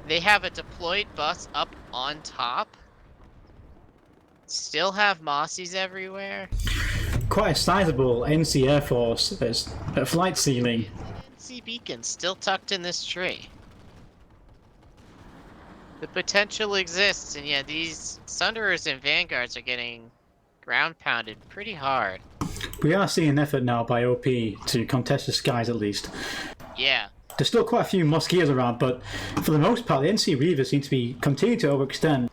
they have a deployed bus up on top. Still have Mossies everywhere. Quite a sizable NC Air Force at flight ceiling. NC beacon still tucked in this tree. The potential exists, and yeah, these Sunderers and Vanguards are getting ground pounded pretty hard. We are seeing an effort now by OP to contest the skies at least. Yeah. There's still quite a few Mosquitoes around, but for the most part, the NC Reavers seem to be continuing to overextend.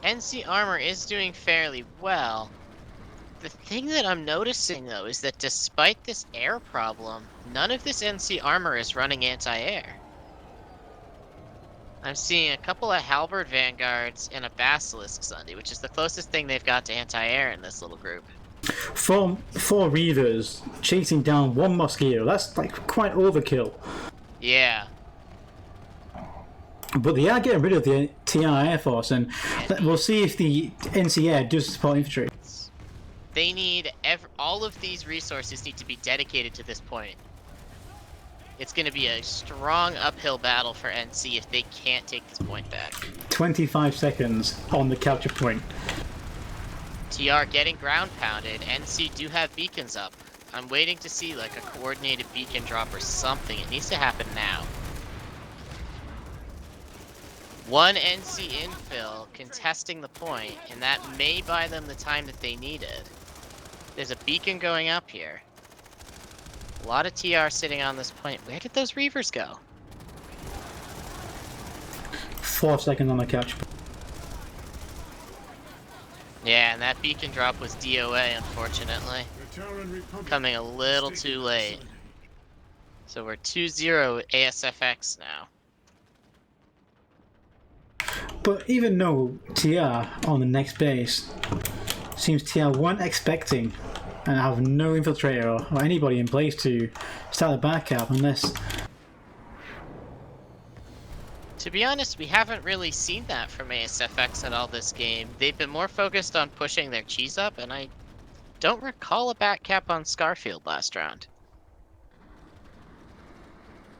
NC armor is doing fairly well. The thing that I'm noticing, though, is that despite this air problem, none of this NC armor is running anti-air. I'm seeing a couple of Halberd Vanguards and a Basilisk Sunday, which is the closest thing they've got to anti-air in this little group. Four Reavers chasing down one Mosquito, that's like quite overkill. Yeah. But they are getting rid of the TR Air Force, and we'll see if the NC Air does support infantry. They need all of these resources need to be dedicated to this point. It's going to be a strong uphill battle for NC if they can't take this point back. 25 seconds on the capture point. TR getting ground pounded. NC do have beacons up. I'm waiting to see like a coordinated beacon drop or something. It needs to happen now. One NC infill contesting the point, and that may buy them the time that they needed. There's a beacon going up here. A lot of TR sitting on this point. Where did those Reavers go? 4 seconds on the catch. Yeah, and that beacon drop was DOA, unfortunately. The Terran Republic Coming a little is too taking late. the side. So we're 2-0 ASFX now. But even though TR on the next base seems TR weren't expecting and have no infiltrator or anybody in place to start the backup unless... To be honest, we haven't really seen that from ASFX at all this game. They've been more focused on pushing their cheese up, and I don't recall a back cap on Scarfield last round.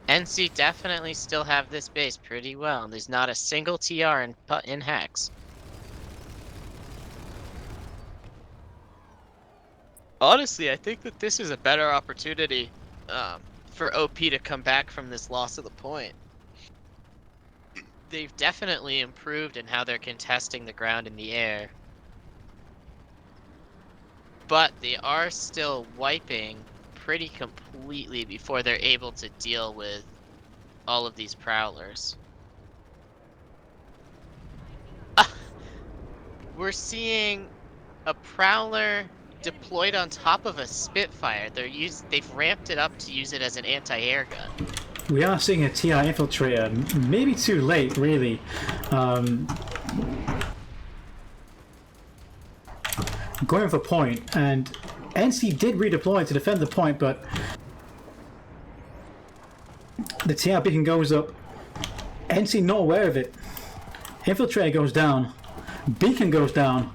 NC definitely still have this base pretty well, and there's not a single TR in Hex. Honestly, I think that this is a better opportunity for OP to come back from this loss of the point. They've definitely improved in how they're contesting the ground in the air. But they are still wiping pretty completely before they're able to deal with all of these prowlers. We're seeing a prowler deployed on top of a Spitfire. They've ramped it up to use it as an anti-air gun. We are seeing a TR infiltrator, maybe too late really. Going for point, and NC did redeploy to defend the point, but the TR beacon goes up. NC not aware of it. Infiltrator goes down. Beacon goes down.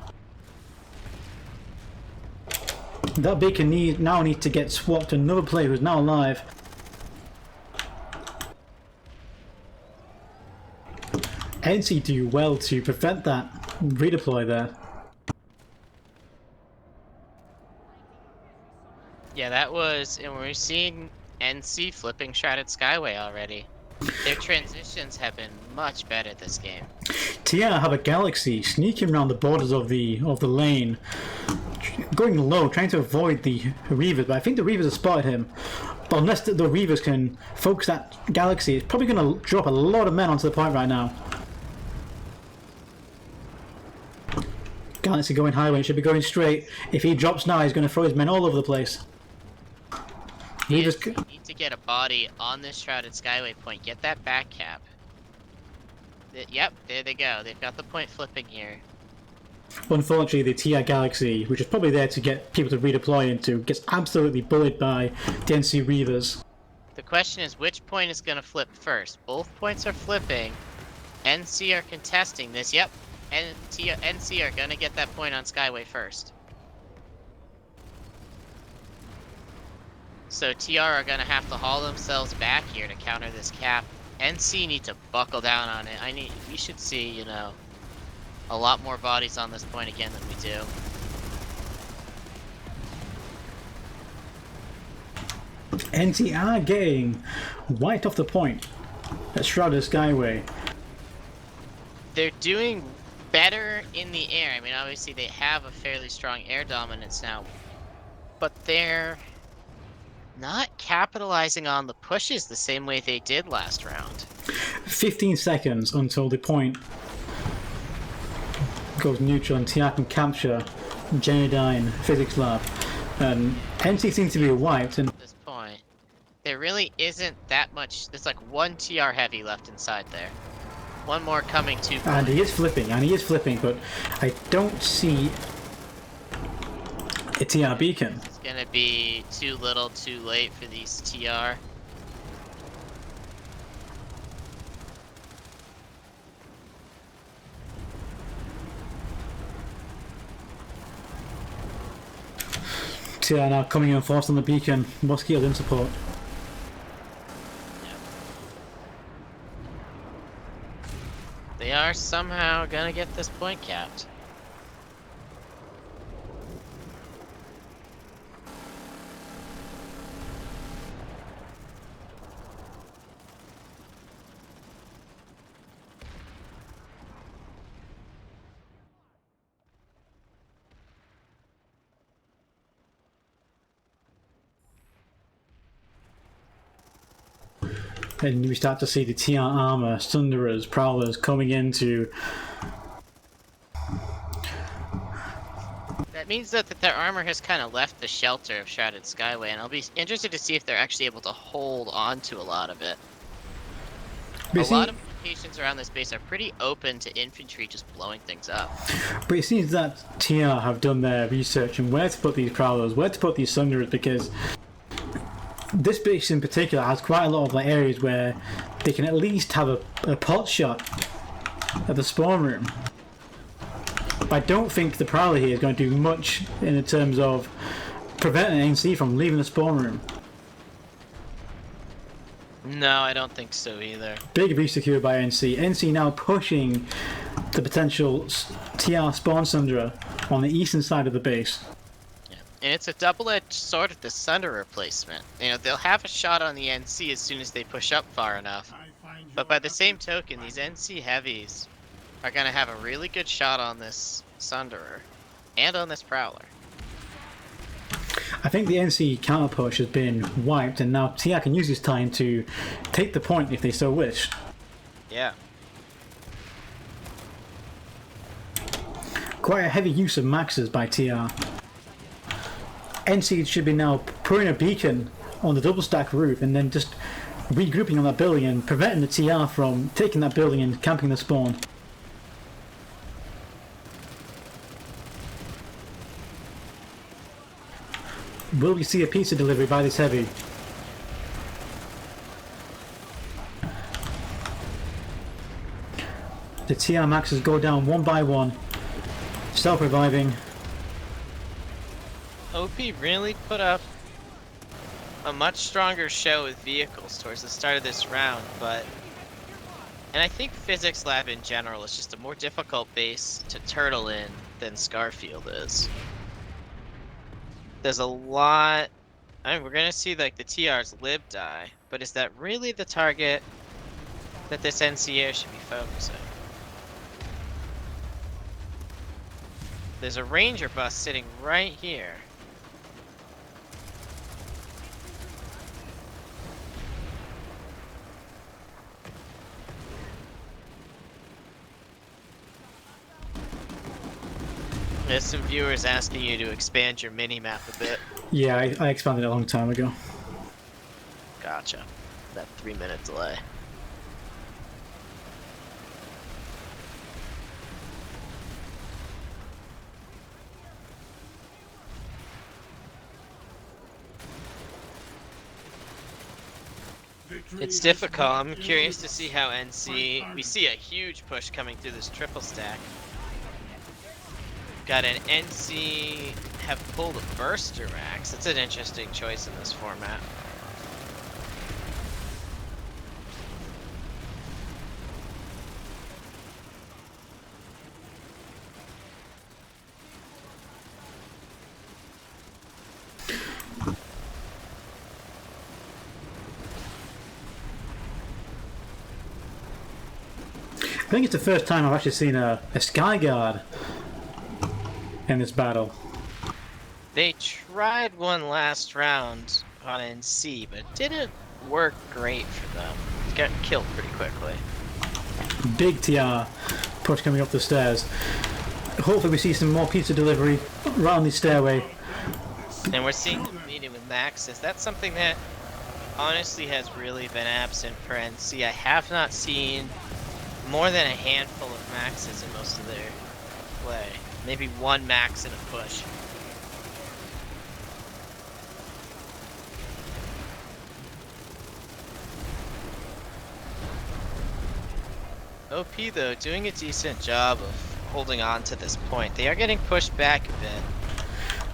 That beacon now needs to get swapped to another player who's now alive. NC do well to prevent that redeploy there. Yeah, that was, and we're seeing NC flipping Shrouded Skyway already. Their transitions have been much better this game. TR have a Galaxy sneaking around the borders of the lane, going low, trying to avoid the Reavers, but I think the Reavers have spotted him. But unless the Reavers can focus that Galaxy, it's probably going to drop a lot of men onto the point right now. Galaxy going high when it should be going straight. If he drops now, he's going to throw his men all over the place. Yes, you need to get a body on this Shrouded Skyway point. Get that back cap. Yep, there they go. They've got the point flipping here. Unfortunately, the TR Galaxy, which is probably there to get people to redeploy into, gets absolutely bullied by the NC Reavers. The question is, which point is going to flip first? Both points are flipping. NC are contesting this. Yep, NC are going to get that point on Skyway first. So TR are going to have to haul themselves back here to counter this cap. NC need to buckle down on it. We should see, you know, a lot more bodies on this point again than we do. NC are getting wiped off the point at Shrouded Skyway. They're doing better in the air. I mean, obviously they have a fairly strong air dominance now, but they're not capitalizing on the pushes the same way they did last round. 15 seconds until the point goes neutral and TR can capture Genedyne Physics Lab. And NC seems to be wiped. And At this point, there really isn't that much. There's like one TR heavy left inside there. One more coming to. And he is flipping, but I don't see a TR beacon. It's gonna be too little, too late for these TR. TR now coming in force on the beacon. Mosquitoes in support. They are somehow gonna get this point capped. And we start to see the TR armor, Sunderers, Prowlers coming into. That means that their armor has kind of left the shelter of Shrouded Skyway, and I'll be interested to see if they're actually able to hold on to a lot of it. A lot of locations around this base are pretty open to infantry just blowing things up. But it seems that TR have done their research on where to put these Prowlers, where to put these Sunderers, because this base in particular has quite a lot of like areas where they can at least have a pot shot at the spawn room. But I don't think the Prowler here is going to do much in terms of preventing NC from leaving the spawn room. No, I don't think so either. Big re-secure by NC. NC now pushing the potential TR spawn Sunderer on the eastern side of the base. And it's a double-edged sword at the Sunderer replacement. You know, they'll have a shot on the NC as soon as they push up far enough. But by the same token, these NC heavies are going to have a really good shot on this Sunderer and on this Prowler. I think the NC counter push has been wiped, and now TR can use this time to take the point if they so wish. Yeah. Quite a heavy use of maxes by TR. NC should be now putting a beacon on the double stack roof and then just regrouping on that building and preventing the TR from taking that building and camping the spawn. Will we see a pizza delivery by this heavy? The TR maxes go down one by one, self-reviving. OP really put up a much stronger show with vehicles towards the start of this round, and I think Physics Lab in general is just a more difficult base to turtle in than Scarfield is. There's a lot. I mean, we're gonna see like the TR's lib die, but is that really the target that this NCO should be focusing. There's a ranger bus sitting right here. There's some viewers asking you to expand your mini-map a bit. Yeah, I expanded it a long time ago. Gotcha. That 3-minute delay. It's difficult. I'm curious to see how NC... We see a huge push coming through this triple stack. Got an NC have pulled a burster max. It's an interesting choice in this format. I think it's the first time I've actually seen a Sky Guard in this battle. They tried one last round on NC, but it didn't work great for them. Got killed pretty quickly. Big TR push coming up the stairs. Hopefully we see some more pizza delivery around the stairway. And we're seeing them meeting with Maxis. That's something that honestly has really been absent for NC. I have not seen more than a handful of Maxes in most of their play. Maybe one Max in a push. OP though, doing a decent job of holding on to this point. They are getting pushed back a bit.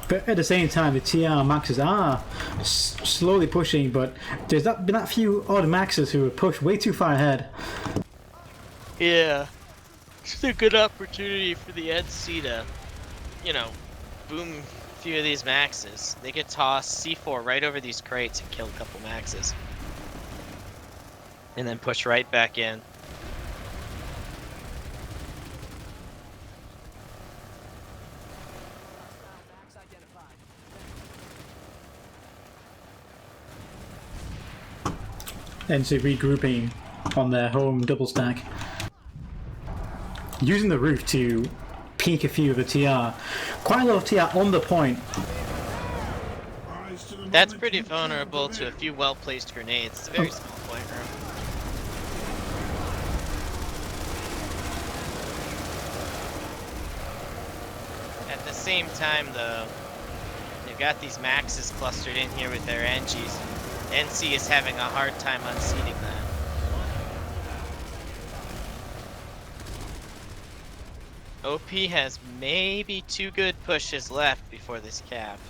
But at the same time, the TR Maxes are slowly pushing, but there's been that few odd Maxes who are pushed way too far ahead. Yeah. It's a good opportunity for the NC to, you know, boom a few of these Maxes. They could toss C4 right over these crates and kill a couple Maxes. And then push right back in. NC regrouping on their home double stack. Using the roof to peek a few of the TR. Quite a lot of TR on the point. That's pretty vulnerable to a few well-placed grenades. It's a very small point room. At the same time, though, they've got these Maxes clustered in here with their NGs. NC is having a hard time unseating that. OP has maybe 2 good pushes left before this cap.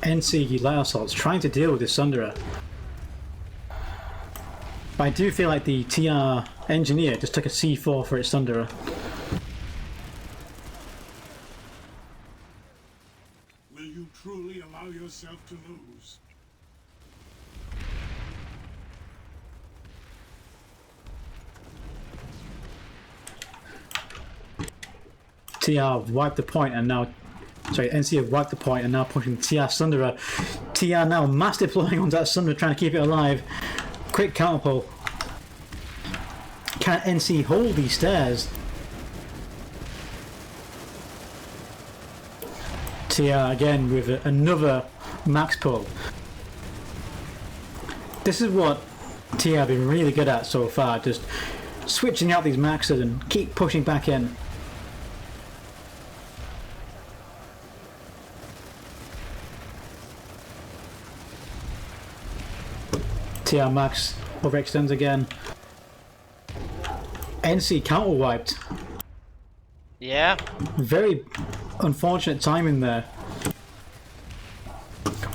NC light assaults trying to deal with this Sunderer. But I do feel like the TR engineer just took a C4 for its Sunderer. Will you truly allow yourself to lose? TR wiped the point and now... Sorry, NC have wiped the point and now pushing TR Sunderer. TR now mass deploying onto that Sunderer, trying to keep it alive. Quick counterpull. Can NC hold these stairs? TR again with another max pull. This is what TR have been really good at so far, just switching out these maxes and keep pushing back in. TR Max overextends again. NC counter wiped. Yeah. Very unfortunate timing there.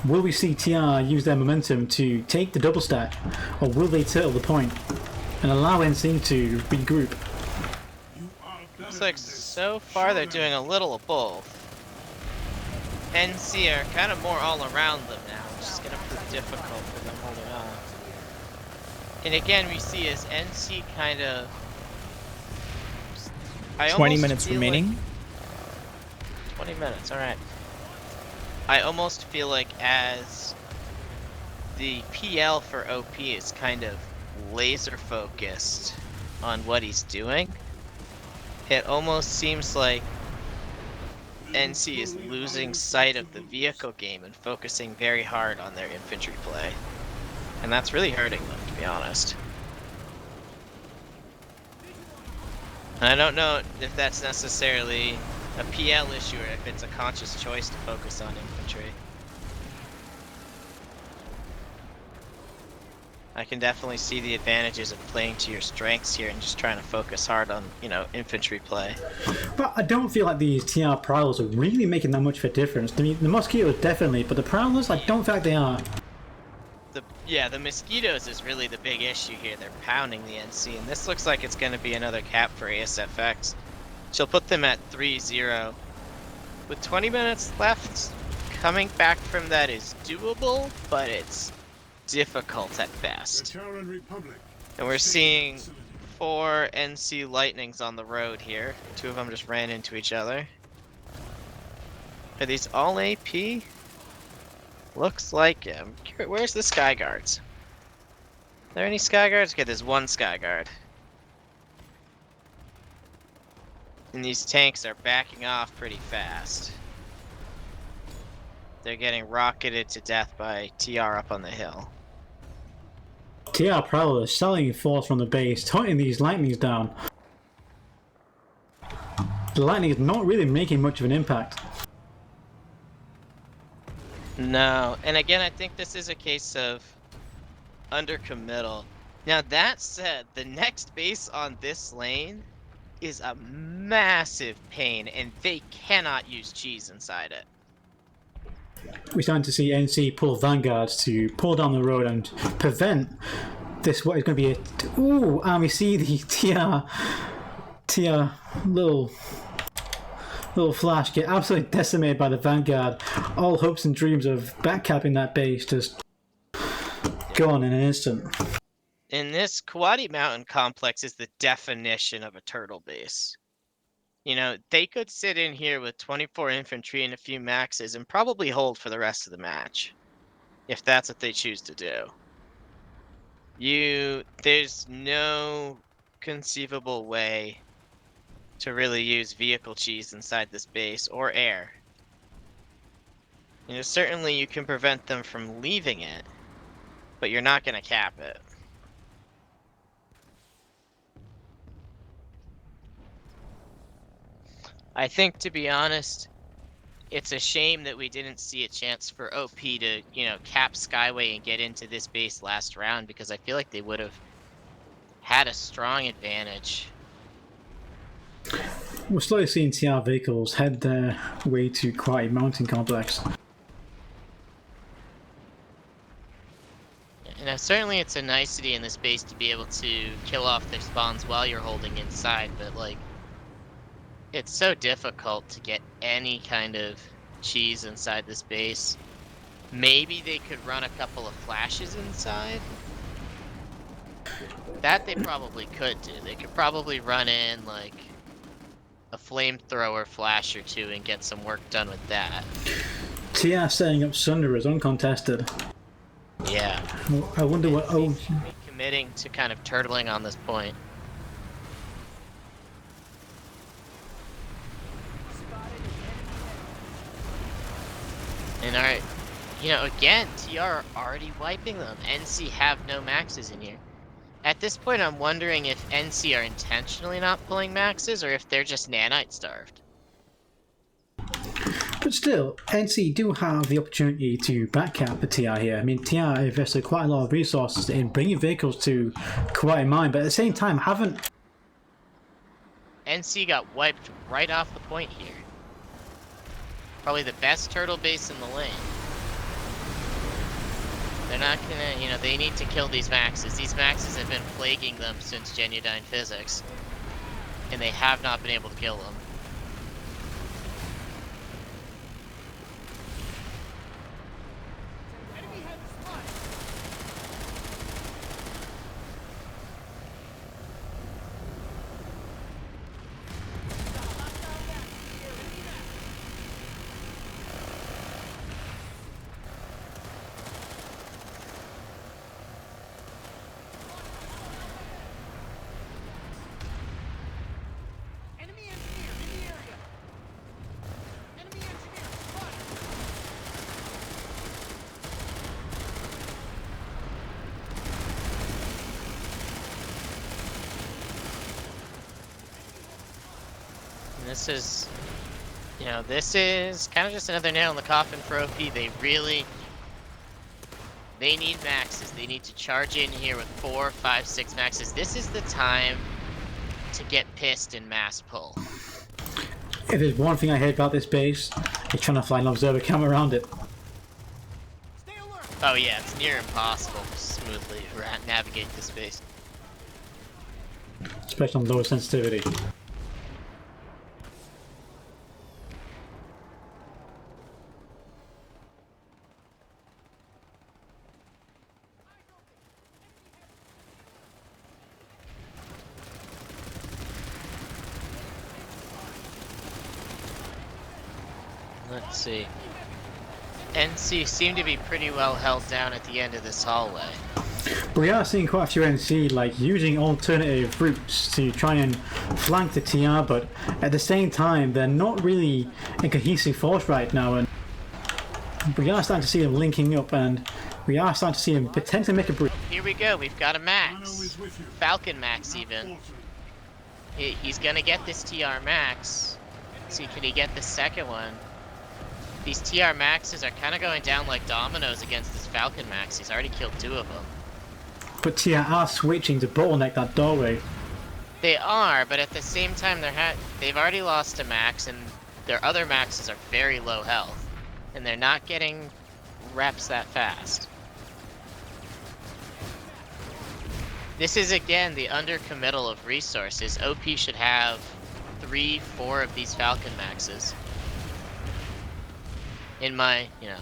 Will we see TR use their momentum to take the double stack, or will they turtle the point and allow NC to regroup? Looks like so far they're doing a little of both. NC are kind of more all around them now, which is going to prove difficult for them holding on. And again, we see as NC kind of... 20 minutes remaining. 20 minutes, alright. I almost feel like as the PL for OP is kind of laser focused on what he's doing, it almost seems like NC is losing sight of the vehicle game and focusing very hard on their infantry play. And that's really hurting them, to be honest. And I don't know if that's necessarily a PL issue or if it's a conscious choice to focus on infantry. I can definitely see the advantages of playing to your strengths here and just trying to focus hard on, you know, infantry play. But I don't feel like these TR Prowlers are really making that much of a difference. I mean, the Mosquitoes definitely, but the Prowlers, I don't feel like they are. The Mosquitoes is really the big issue here. They're pounding the NC, and this looks like it's going to be another cap for ASFX. She'll put them at 3-0. With 20 minutes left, coming back from that is doable, but it's difficult at best. And we're seeing 4 NC Lightnings on the road here. 2 of them just ran into each other. Are these all AP? Looks like it. Where's the Sky Guards? Are there any Sky Guards? Okay, there's 1 Sky Guard. And these tanks are backing off pretty fast. They're getting rocketed to death by TR up on the hill. TR Prowlers selling force from the base, taunting these Lightnings down. The Lightning is not really making much of an impact. No, and again, I think this is a case of undercommittal. Now, that said, the next base on this lane is a massive pain, and they cannot use cheese inside it. We're starting to see NC pull Vanguards to pull down the road and prevent this, what is going to be a... Ooh, and we see the TR little flash get absolutely decimated by the Vanguard. All hopes and dreams of backcapping that base just gone in an instant. And this Kawadi Mountain complex is the definition of a turtle base. You know, they could sit in here with 24 infantry and a few maxes and probably hold for the rest of the match, if that's what they choose to do. There's no conceivable way to really use vehicle cheese inside this base, or air. You know, certainly you can prevent them from leaving it, but you're not going to cap it. I think, to be honest, it's a shame that we didn't see a chance for OP to, you know, cap Skyway and get into this base last round, because I feel like they would have had a strong advantage. We're slowly seeing TR vehicles head their way to Kawadi Mountain Complex. And certainly it's a nicety in this base to be able to kill off their spawns while you're holding inside, but like, it's so difficult to get any kind of cheese inside this base. Maybe they could run a couple of flashes inside. That they probably could do. They could probably run in like a flamethrower flash or 2 and get some work done with that. TR setting up Sunder is uncontested. Yeah. I wonder what... Oh, committing to kind of turtling on this point. And alright, you know, again, TR are already wiping them. NC have no maxes in here. At this point, I'm wondering if NC are intentionally not pulling maxes or if they're just nanite starved. But still, NC do have the opportunity to backcap the TR here. I mean, TR invested quite a lot of resources in bringing vehicles to Kuwait Mine, but at the same time haven't... NC got wiped right off the point here. Probably the best turtle base in the lane. They're not gonna, you know, they need to kill these maxes. These maxes have been plaguing them since Genudyne Physics. And they have not been able to kill them. This is, you know, this is kind of just another nail in the coffin for OP. They need maxes. They need to charge in here with 4, 5, 6 maxes. This is the time to get pissed and mass pull. If there's one thing I hate about this base, it's trying to fly an observer cam around it. Oh yeah, it's near impossible to smoothly navigate this base. Especially on lower sensitivity. Let's see. NC seem to be pretty well held down at the end of this hallway. But we are seeing quite a few NC like using alternative routes to try and flank the TR, but at the same time they're not really a cohesive force right now, and we are starting to see them linking up, and we are starting to see them potentially make a break. Here we go, we've got a max. Falcon max even. He's gonna get this TR max. See, can he get the second one? These TR maxes are kind of going down like dominoes against this Falcon max. He's already killed 2 of them. But TR are switching to bottleneck that doorway. They are, but at the same time they've already lost a max, and their other maxes are very low health. And they're not getting reps that fast. This is again the undercommittal of resources. OP should have 3, 4 of these Falcon maxes. In my, you know.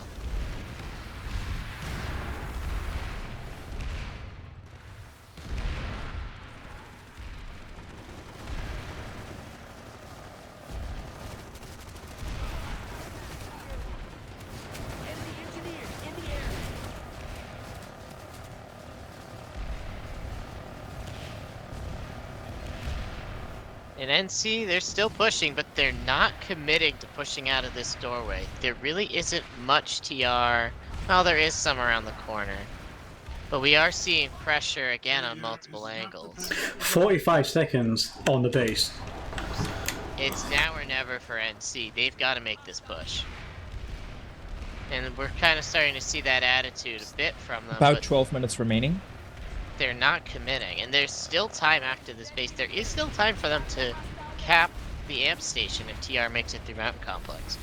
In NC, they're still pushing, but they're not committing to pushing out of this doorway. There really isn't much TR. Well, there is some around the corner. But we are seeing pressure again on multiple angles. 45 seconds on the base. It's now or never for NC. They've got to make this push. And we're kind of starting to see that attitude a bit from them. About 12 minutes remaining. They're not committing, and there's still time after this base. There is still time for them to cap the amp station if TR makes it through Mountain Complex.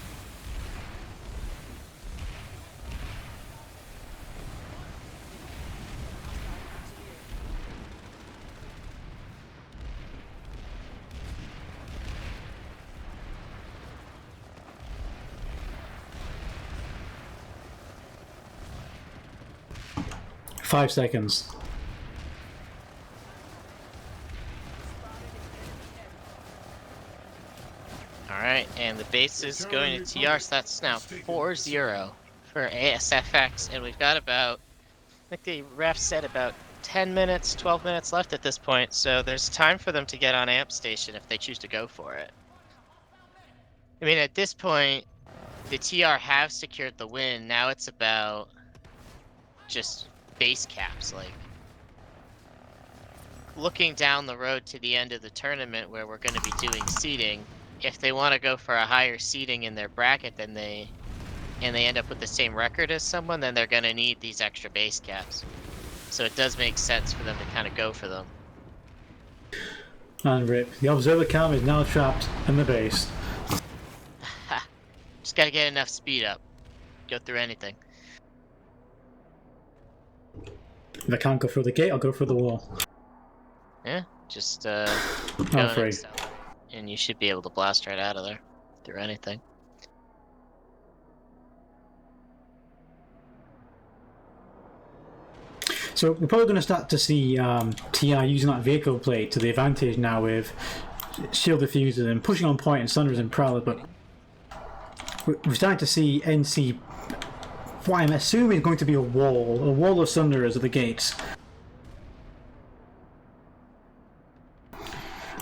Five seconds. Alright, and the base is going to TR, so that's now 4-0 for ASFX, and we've got about, I think the ref said about 10 minutes, 12 minutes left at this point, so there's time for them to get on amp station if they choose to go for it. I mean, at this point, the TR have secured the win. Now it's about just base caps, like looking down the road to the end of the tournament where we're going to be doing seeding. if they want to go for a higher seeding in their bracket than they end up with the same record as someone, then they're going to need these extra base caps. So it does make sense for them to kind of go for them. And rip. The observer cam is now trapped in the base. Just got to get enough speed up. Go through anything. If I can't go through the gate, I'll go through the wall. Yeah, just I'm go free. and you should be able to blast right out of there through anything. So we're probably going to start to see TI using that vehicle plate to the advantage now with shield diffusers and pushing on point and Sunderers and Prowler, but we're starting to see NC what I'm assuming is going to be a wall of Sunderers at the gates.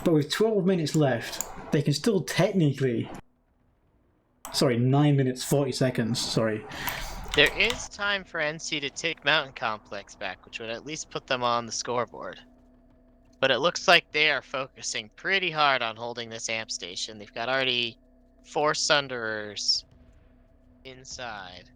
But with 12 minutes left, they can still technically... Sorry, 9 minutes 40 seconds, sorry. There is time for NC to take Mountain Complex back, which would at least put them on the scoreboard. But it looks like they are focusing pretty hard on holding this amp station. They've got already 4 Sunderers inside.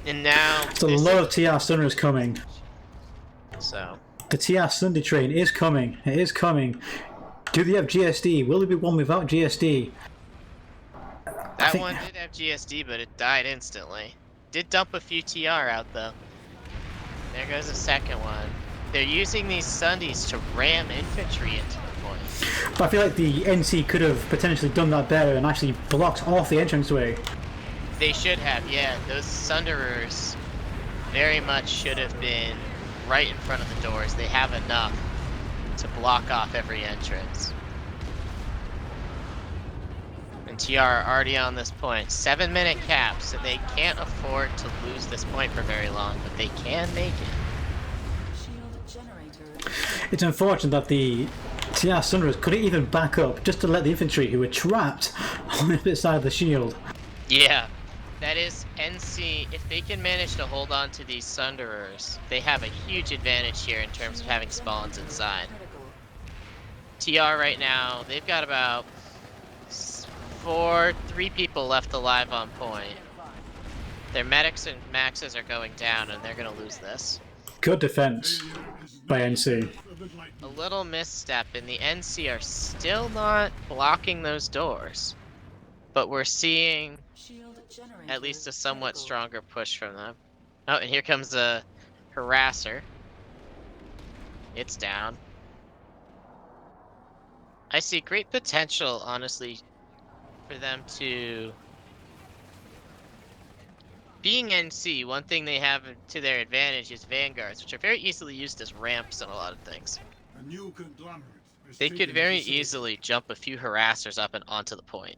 And now... There's a lot of TR Sunderers coming. So... The TR Sunday train is coming. It is coming. Do they have GSD? Will there be one without GSD? That one did have GSD, but it died instantly. Did dump a few TR out, though. There goes a second one. They're using these Sundays to ram infantry into the point. But I feel like the NC could have potentially done that better and actually blocked off the entranceway. They should have, yeah. Those Sunderers very much should have been right in front of the doors. They have enough to block off every entrance. And TR are already on this point. 7-minute cap, so they can't afford to lose this point for very long, but they can make it. It's unfortunate that the TR Sunderers couldn't even back up just to let the infantry who were trapped on the side of the shield. Yeah, that is NC. If they can manage to hold on to these Sunderers, they have a huge advantage here in terms of having spawns inside. TR right now, they've got about 3 people left alive on point. Their medics and maxes are going down, and they're going to lose this. Good defense by NC. A little misstep, and the NC are still not blocking those doors. But we're seeing at least a somewhat stronger push from them. Oh, and here comes a harasser. It's down. I see great potential, honestly, for them to... Being NC, one thing they have to their advantage is vanguards, which are very easily used as ramps in a lot of things. A new conglomerate is They could taking very the city. easily jump a few harassers up and onto the point.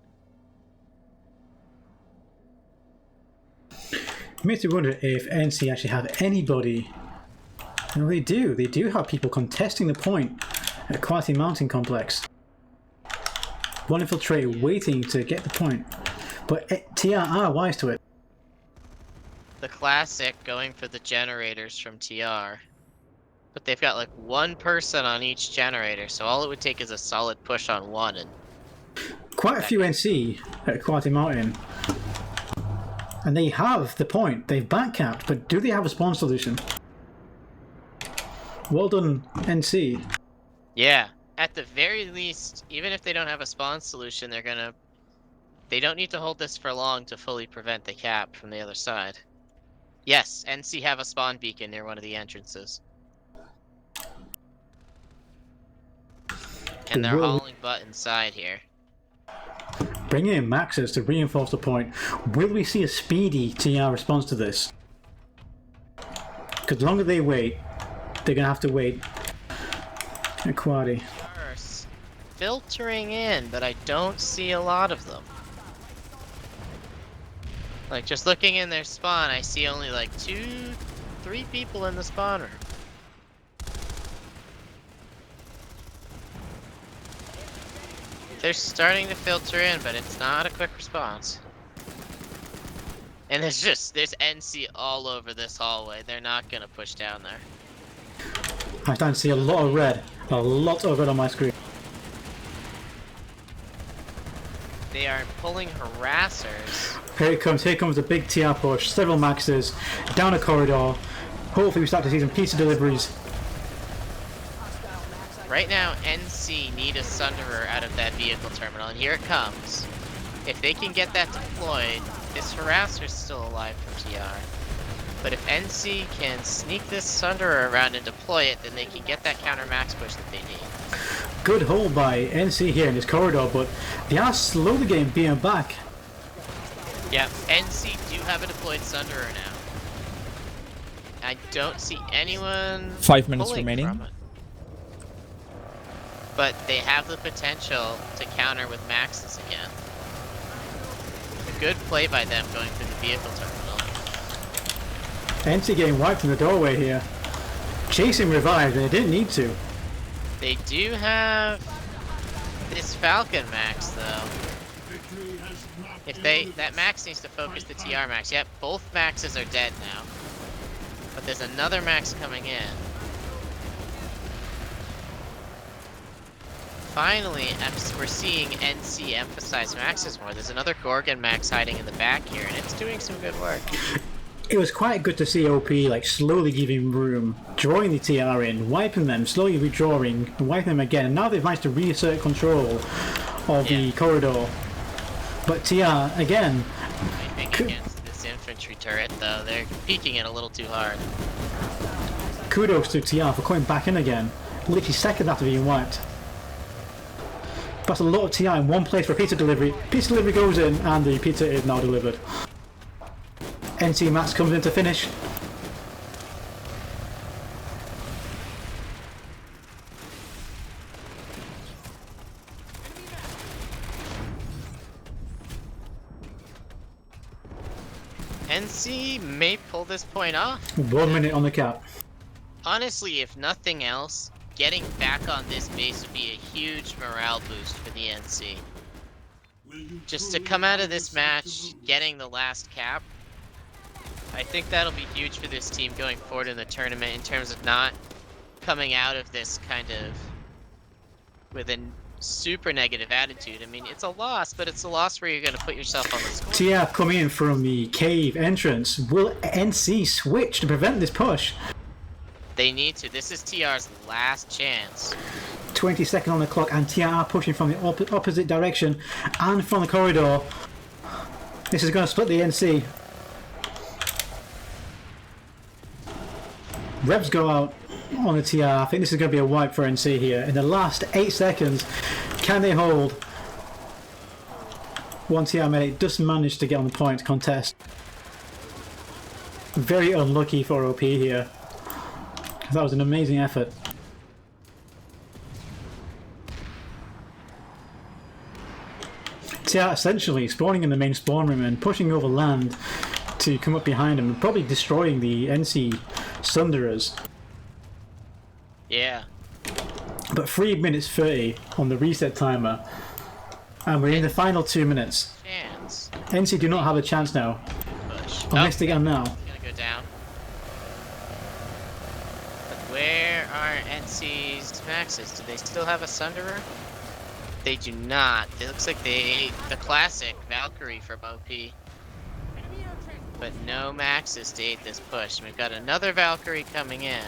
It makes me wonder if NC actually have anybody. No, they do. They do have people contesting the point at Quality Mountain Complex. One infiltrator waiting to get the point. But TR are wise to it. The classic going for the generators from TR. But they've got like 1 person on each generator, so all it would take is a solid push on one. And Quite a few NC at Quality Mountain. And they have the point. They've backcapped, but do they have a spawn solution? Well done, NC. yeah, at the very least, even if they don't have a spawn solution, they don't need to hold this for long to fully prevent the cap from the other side. Yes, NC have a spawn beacon near one of the entrances. And they're hauling butt inside here. Bringing in maxes to reinforce the point. Will we see a speedy TR response to this? Because the longer they wait, they're going to have to wait. Quadi. Filtering in, but I don't see a lot of them. Like, just looking in their spawn, I see only like 2-3 people in the spawn room. They're starting to filter in, but it's not a quick response. And there's NC all over this hallway. They're not gonna push down there. I'm starting to see a lot of red. A lot of red on my screen. They are pulling harassers. Here it comes. Here comes a big TR push. Several maxes. Down a corridor. Hopefully we start to see some pizza deliveries. Right now, NC need a Sunderer out of that vehicle terminal, and here it comes. If they can get that deployed, this harasser's still alive from TR. But if NC can sneak this Sunderer around and deploy it, then they can get that counter max push that they need. Good hold by NC here in this corridor, but they are slow the game being back. Yeah, NC do have a deployed Sunderer now. I don't see anyone 5 minutes pulling remaining. from it. But they have the potential to counter with maxes again. A good play by them going through the vehicle terminal. NC getting wiped in the doorway here. Chasing revived, and they didn't need to. They do have this Falcon max though. Victory has not If eluded that us. max needs to focus the TR max. Yep, both maxes are dead now. But there's another max coming in. Finally, we're seeing NC emphasize maxes more. There's another Gorgon max hiding in the back here, and it's doing some good work. It was quite good to see OP like slowly giving room, drawing the TR in, wiping them, slowly withdrawing, and wiping them again. And now they've managed to reassert control of the corridor. But TR again. I think against this infantry turret, though, they're peeking it a little too hard. Kudos to TR for coming back in again, literally seconds after being wiped. That's a lot of TR in one place for a pizza delivery. Pizza delivery goes in, and the pizza is now delivered. NC Max comes in to finish. NC may pull this point off. 1 minute on the cap. Honestly, if nothing else, getting back on this base would be a huge morale boost for the NC. Will you Just to truly come out of allow this yourself match, to lose? getting the last cap, I think that'll be huge for this team going forward in the tournament in terms of not coming out of this kind of with a super negative attitude. I mean, it's a loss, but it's a loss where you're going to put yourself on the score. TR coming in from the cave entrance. Will NC switch to prevent this push? They need to. This is TR's last chance. 20 seconds on the clock, and TR pushing from the opposite direction and from the corridor. This is going to split the NC. Revs go out on the TR. I think this is going to be a wipe for NC here. In the last 8 seconds, can they hold? One TR medic just managed to get on the point contest. Very unlucky for OP here. That was an amazing effort. TR essentially spawning in the main spawn room and pushing over land to come up behind him and probably destroying the NC Sunderers. Yeah. But 3 minutes 30 on the reset timer, and we're in the final 2 minutes. Chance. NC do not have a chance now. Push. Unless they get now. Gonna go down. But where are NC's maxes? Do they still have a Sunderer? They do not. It looks like they ate the classic Valkyrie from OP. But no maxes to aid this push. We've got another Valkyrie coming in.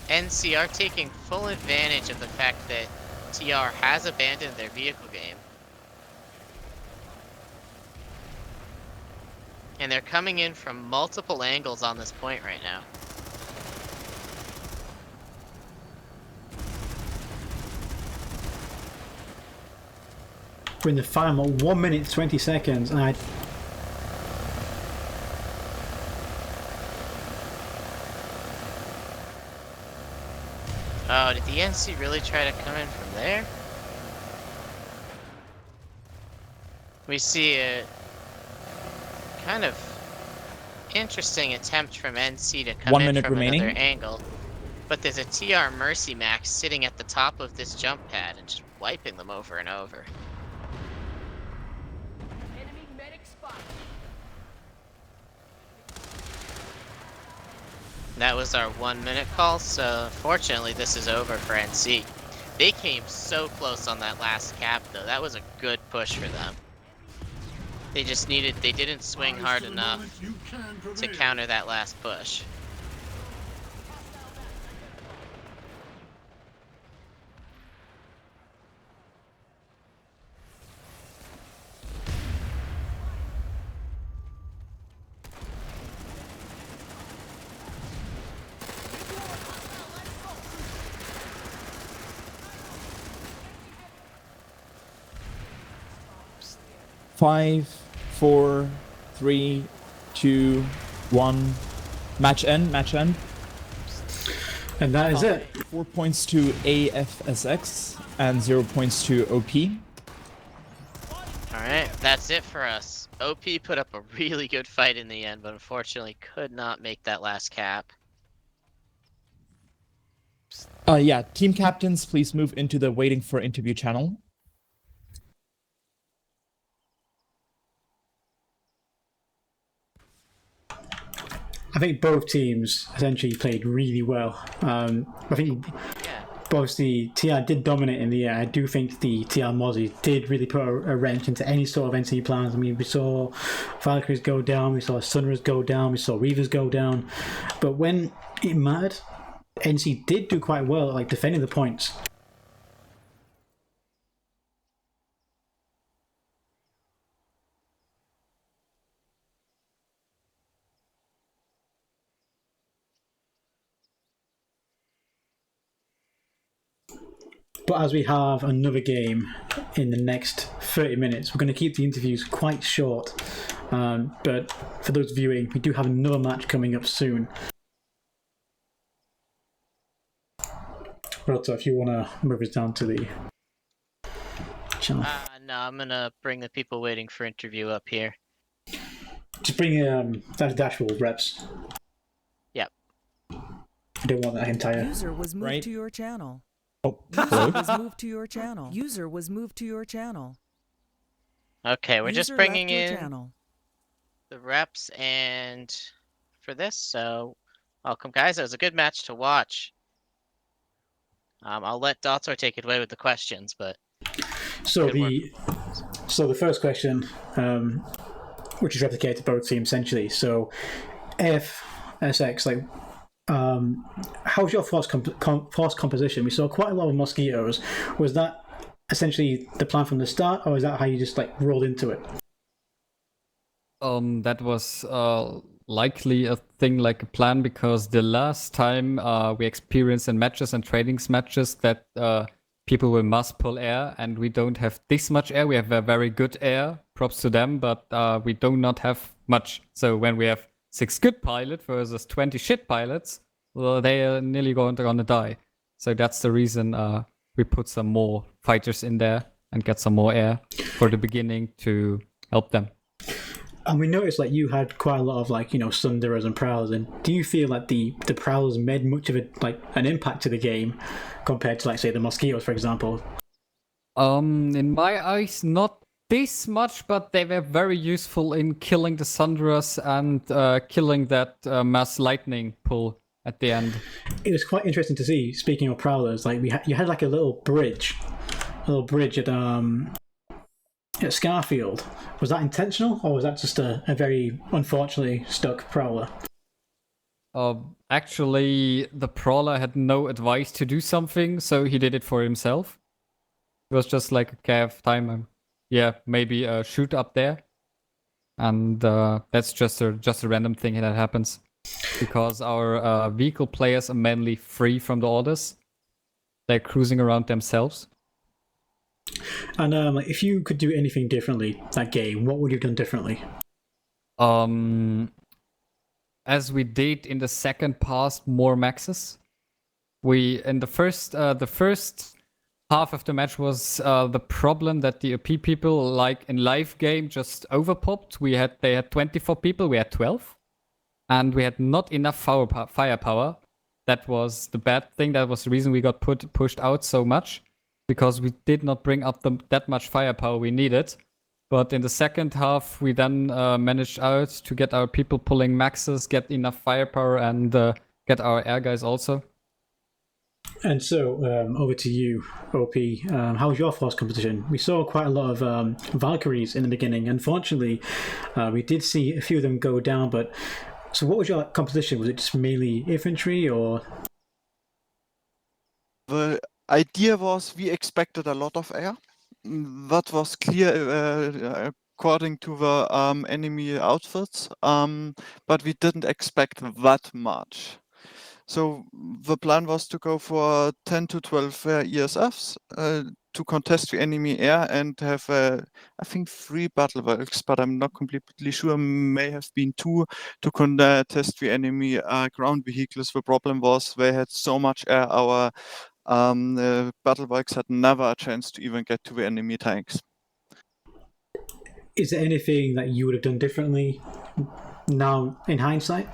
NC are taking full advantage of the fact that TR has abandoned their vehicle game. And they're coming in from multiple angles on this point right now. We're in the final 1 minute 20 seconds, and I Oh, did the NC really try to come in from there? We see a kind of interesting attempt from NC to come 1 in minute from remaining. another angle. But there's a TR Mercy Max sitting at the top of this jump pad and just wiping them over and over. That was our 1 minute call, so fortunately this is over for NC. They came so close on that last cap though. That was a good push for them. They didn't swing hard enough to counter that last push. Five, 4, 3, 2, 1. Match end. And that is it. 4 points to ASFX and 0 points to OP. Alright, that's it for us. OP put up a really good fight in the end, but unfortunately could not make that last cap. Yeah, team captains, please move into the waiting for interview channel. I think both teams essentially played really well. I think obviously TR did dominate in the air. I do think the TR Mozzie did really put a wrench into any sort of NC plans. I mean, we saw Valkyries go down, we saw Sunras go down, we saw Reavers go down. But when it mattered, NC did do quite well at like defending the points. But as we have another game in the next 30 minutes, we're going to keep the interviews quite short. But for those viewing, we do have another match coming up soon. Roto, if you want to move us down to the channel. No, I'm gonna bring the people waiting for interview up here. Just bring the actual reps. Yep. I don't want that entire... User was moved Right. to your channel. Oh, User hello. was moved to your channel. User was moved to your channel. Okay, we're just User bringing left your in channel. the reps and for this, so welcome guys. It was a good match to watch. I'll let Dotor take it away with the questions, but So good the first question, which is replicated both teams essentially. So, ASFX, like, how's your force composition? We saw quite a lot of mosquitoes. Was that essentially the plan from the start, or is that how you just like rolled into it? That was likely a thing like a plan, because the last time we experienced in matches and trainings matches that people will must pull air, and we don't have this much air. We have a very good air, props to them, but we do not have much. So when we have 6 good pilots versus 20 shit pilots, well, they are nearly going to die. So that's the reason we put some more fighters in there and get some more air for the beginning to help them. And we noticed like you had quite a lot of like, you know, Sunderers and Prowlers. And do you feel like the Prowlers made much of it, like an impact to the game compared to like say the Mosquitoes, for example? In my eyes, not this much, but they were very useful in killing the Sunderers and killing that mass lightning pull at the end. It was quite interesting to see. Speaking of Prowlers, like you had like a little bridge at Scarfield. Was that intentional, or was that just a very unfortunately stuck Prowler? Actually, the Prowler had no advice to do something, so he did it for himself. It was just like, okay, I have time. Yeah, maybe shoot up there. And that's just a random thing that happens. Because our vehicle players are mainly free from the orders. They're cruising around themselves. And if you could do anything differently that game, what would you have done differently? As we did in the second pass, more maxes. We in the first half of the match was the problem that the OP people, like in live game, just overpopped. They had 24 people, we had 12, and we had not enough firepower. That was the bad thing. That was the reason we got pushed out so much, because we did not bring up that much firepower we needed. But in the second half, we then managed to get our people pulling maxes, get enough firepower, and get our air guys also. And so, over to you, OP. How was your force composition? We saw quite a lot of Valkyries in the beginning. Unfortunately, we did see a few of them go down. But so, what was your composition? Was it just mainly infantry, or? The idea was we expected a lot of air. That was clear according to the enemy outfits, but we didn't expect that much. So the plan was to go for 10 to 12 ESFs to contest the enemy air and have, I think, 3 battle works, but I'm not completely sure. May have been 2 to contest the enemy ground vehicles. The problem was they had so much air. Our battle bikes had never a chance to even get to the enemy tanks. Is there anything that you would have done differently now in hindsight?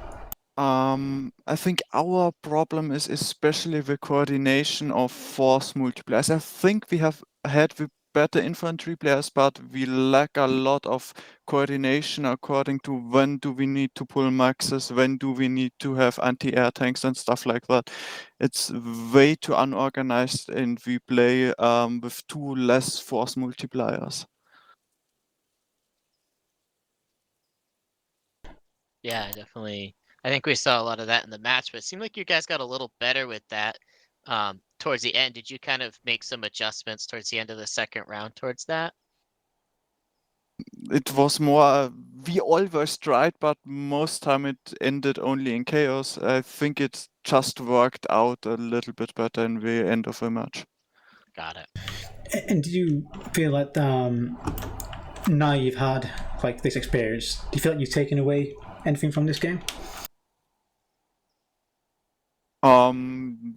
I think our problem is especially the coordination of force multipliers. I think we have had the better infantry players, but we lack a lot of coordination according to when do we need to pull maxes, when do we need to have anti-air tanks and stuff like that. It's way too unorganized, and we play with 2 less force multipliers. Yeah, definitely. I think we saw a lot of that in the match, but it seemed like you guys got a little better with that towards the end. Did you kind of make some adjustments towards the end of the second round towards that? It was more, we always tried, but most time it ended only in chaos. I think it just worked out a little bit better in the end of the match. Got it. And do you feel like now you've had like this experience, do you feel like you've taken away anything from this game?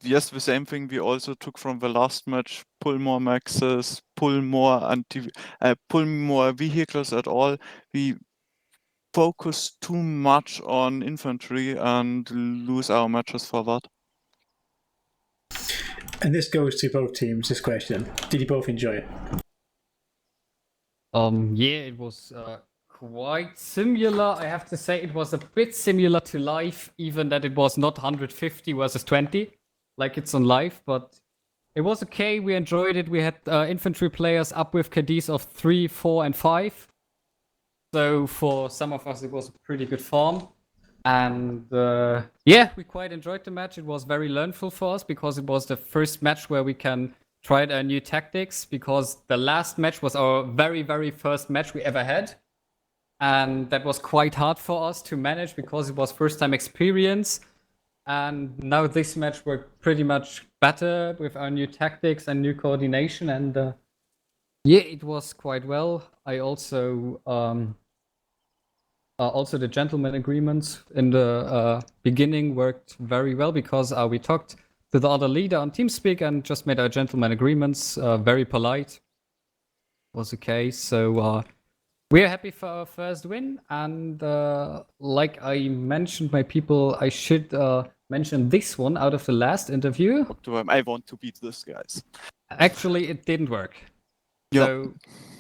Yes, the same thing we also took from the last match. Pull more maxes, pull more vehicles at all. We focus too much on infantry and lose our matches for that. And this goes to both teams, this question. Did you both enjoy it? Yeah, it was quite similar. I have to say it was a bit similar to live, even that it was not 150 versus 20, like it's on live, but it was okay. We enjoyed it. We had infantry players up with KDs of 3, 4, and 5. So for some of us, it was a pretty good form. And yeah, we quite enjoyed the match. It was very learnful for us because it was the first match where we can try our new tactics, because the last match was our very, very first match we ever had. And that was quite hard for us to manage because it was first time experience. And now this match worked pretty much better with our new tactics and new coordination. And yeah, it was quite well. I also the gentleman agreements in the beginning worked very well because we talked to the other leader on TeamSpeak and just made our gentleman agreements very polite. Was okay. So we're happy for our first win, and like I mentioned, my people, I should mention this one out of the last interview. I want to beat this, guys. Actually, it didn't work. Yep. So,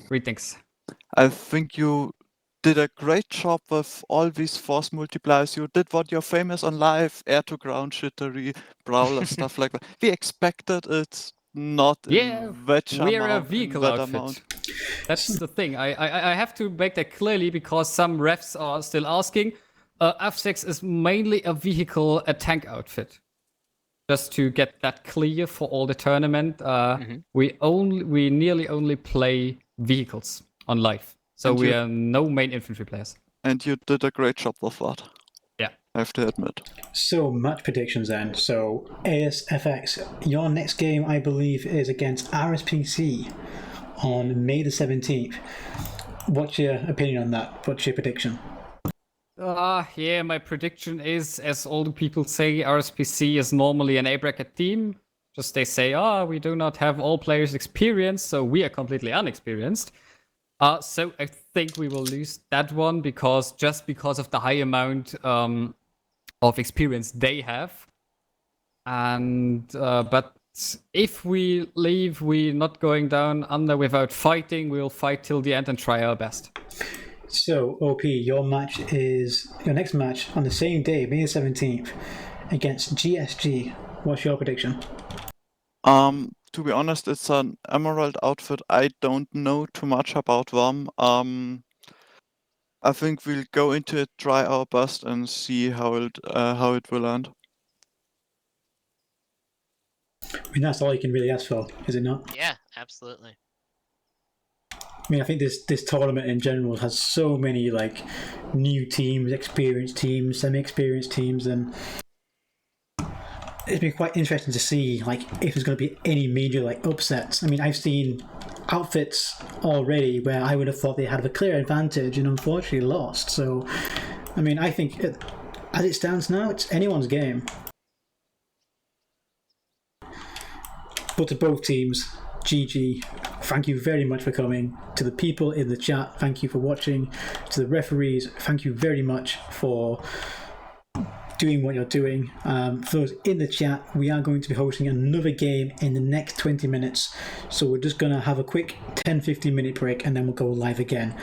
greetings. I think you did a great job with all these force multipliers. You did what you're famous on live, air to ground shittery, brawler, stuff like that. We expected it, not Yeah, in that we're amount, a vehicle in that outfit. amount. That's the thing. I have to make that clearly because some refs are still asking. ASFX is mainly a vehicle, a tank outfit. Just to get that clear for all the tournament, we nearly only play vehicles on live. So we are no main infantry players. And you did a great job with that. Yeah. I have to admit. So, match predictions then. So, ASFX, your next game, I believe, is against RSPC on May the 17th. What's your opinion on that? What's your prediction? Yeah, my prediction is, as all the people say, RSPC is normally an A-bracket team. Just they say, we do not have all players experienced, so we are completely unexperienced. So I think we will lose that one because of the high amount of experience they have. And but if we leave, we're not going down under without fighting. We'll fight till the end and try our best. So, OP, your next match on the same day, May 17th, against GSG. What's your prediction? To be honest, it's an Emerald outfit. I don't know too much about them. I think we'll go into it, try our best, and see how it will end. I mean, that's all you can really ask for, is it not? Yeah, absolutely. I mean, I think this tournament in general has so many like new teams, experienced teams, semi-experienced teams, and it's been quite interesting to see like if there's going to be any major like upsets. I mean, I've seen outfits already where I would have thought they had a clear advantage and unfortunately lost. So, I mean, I think as it stands now, it's anyone's game. But to both teams, GG. Thank you very much for coming. To the people in the chat, thank you for watching. To the referees, thank you very much for doing what you're doing. For those in the chat, we are going to be hosting another game in the next 20 minutes. So we're just going to have a quick 10-15 minute break and then we'll go live again.